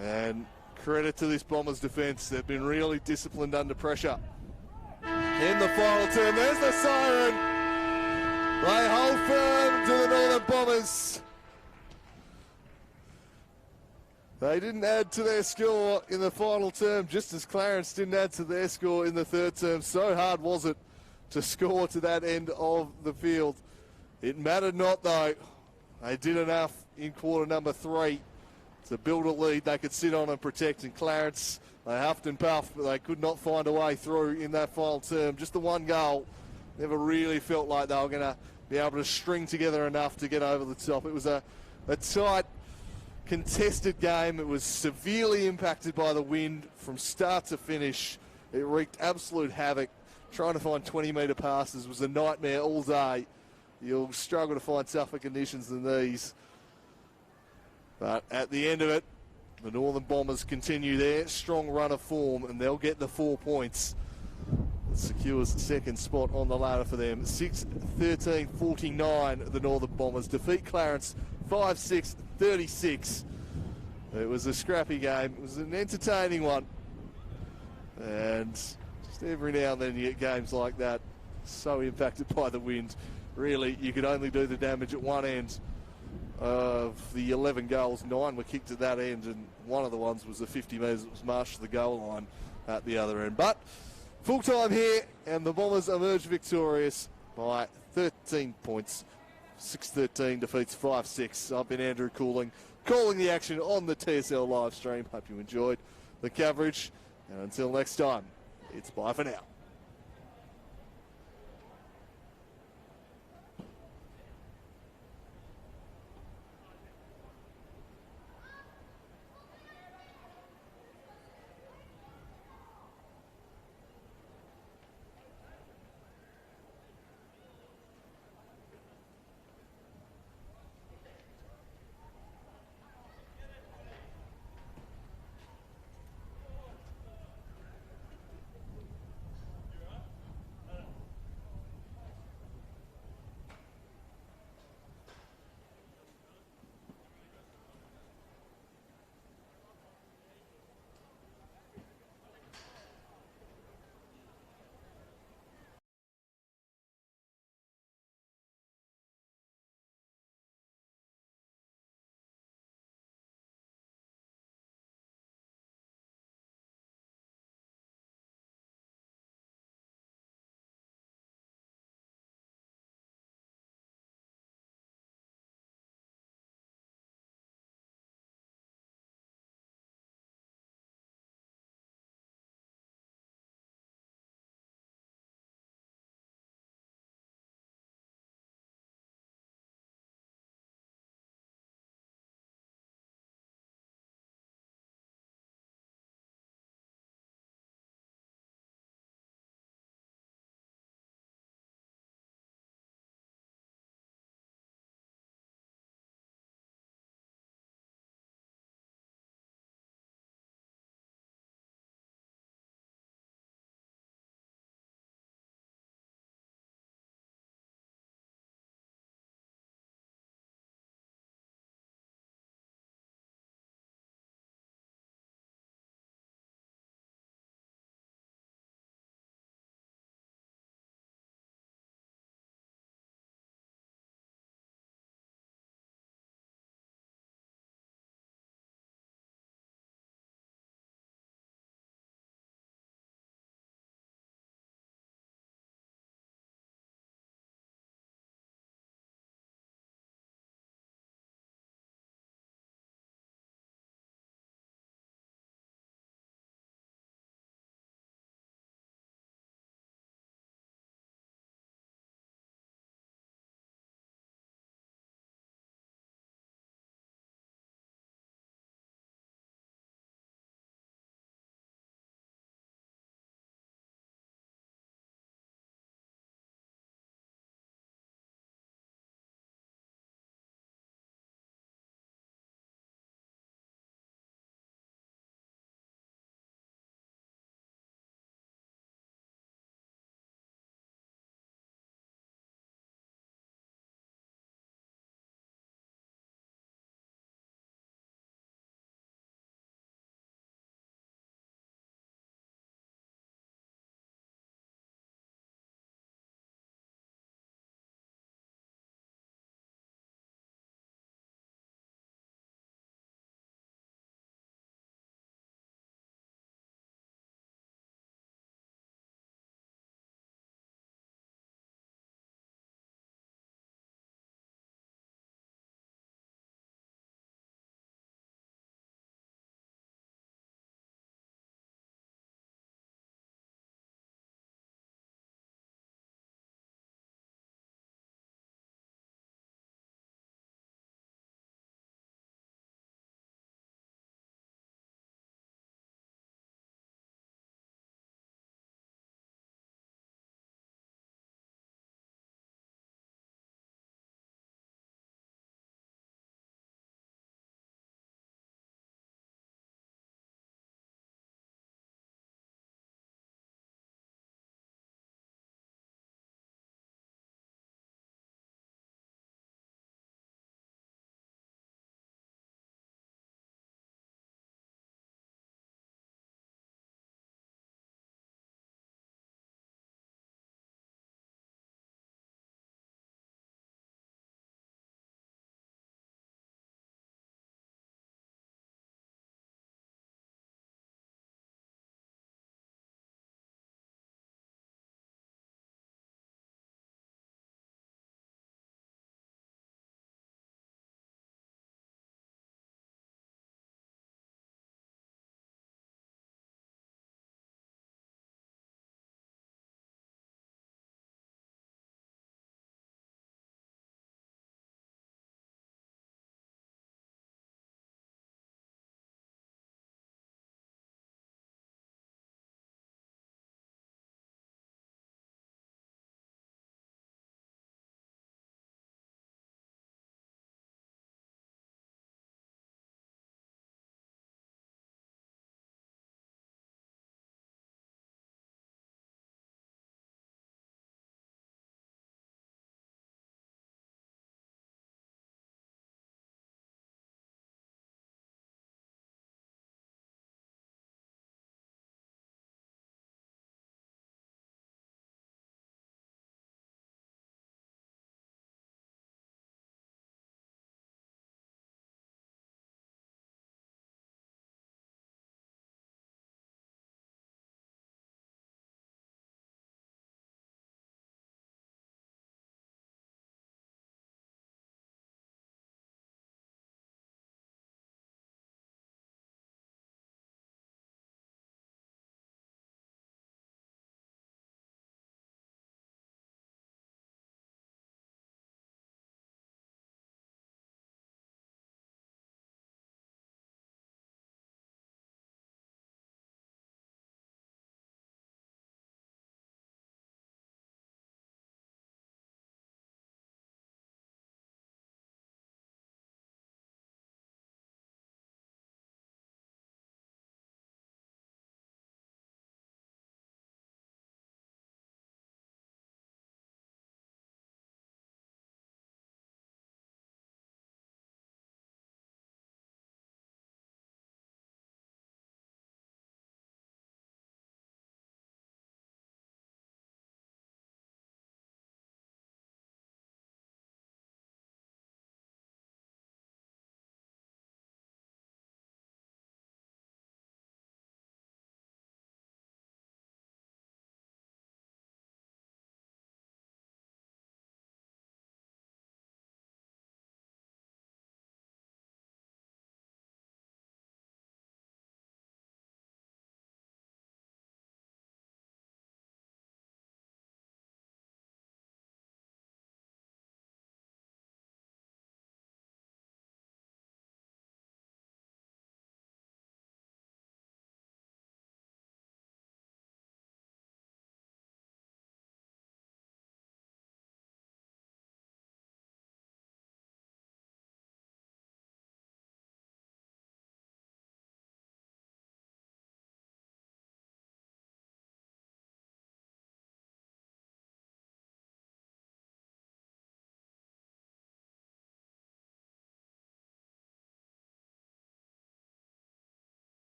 And credit to this Bombers defence. They've been really disciplined under pressure. In the final term, there's the siren. They hold firm to the Northern Bombers. They didn't add to their score in the final term, just as Clarence didn't add to their score in the third term. So hard was it to score to that end of the field. It mattered not, though. They did enough in quarter number 3 to build a lead they could sit on and protect. And Clarence, they huffed and puffed, but they could not find a way through in that final term. Just the one goal. Never really felt like they were going to be able to string together enough to get over the top. It was a tight, contested game. It was severely impacted by the wind from start to finish. It wreaked absolute havoc. Trying to find 20-metre passes was a nightmare all day. You'll struggle to find tougher conditions than these. But at the end of it, the Northern Bombers continue their strong run of form, and they'll get the 4 points. It secures the second spot on the ladder for them. 6-13-49, the Northern Bombers defeat Clarence 5-6-36. It was a scrappy game. It was an entertaining one. And just every now and then you get games like that, so impacted by the wind. Really, you could only do the damage at one end of the 11 goals. 9 were kicked at that end, and one of the ones was the 50 metres that was marched to the goal line at the other end. But full time here, and the Bombers emerge victorious by 13 points. 6-13 defeats 5-6. I've been Andrew Cooling. calling the action on the TSL live stream. Hope you enjoyed the coverage. And until next time, it's bye for now.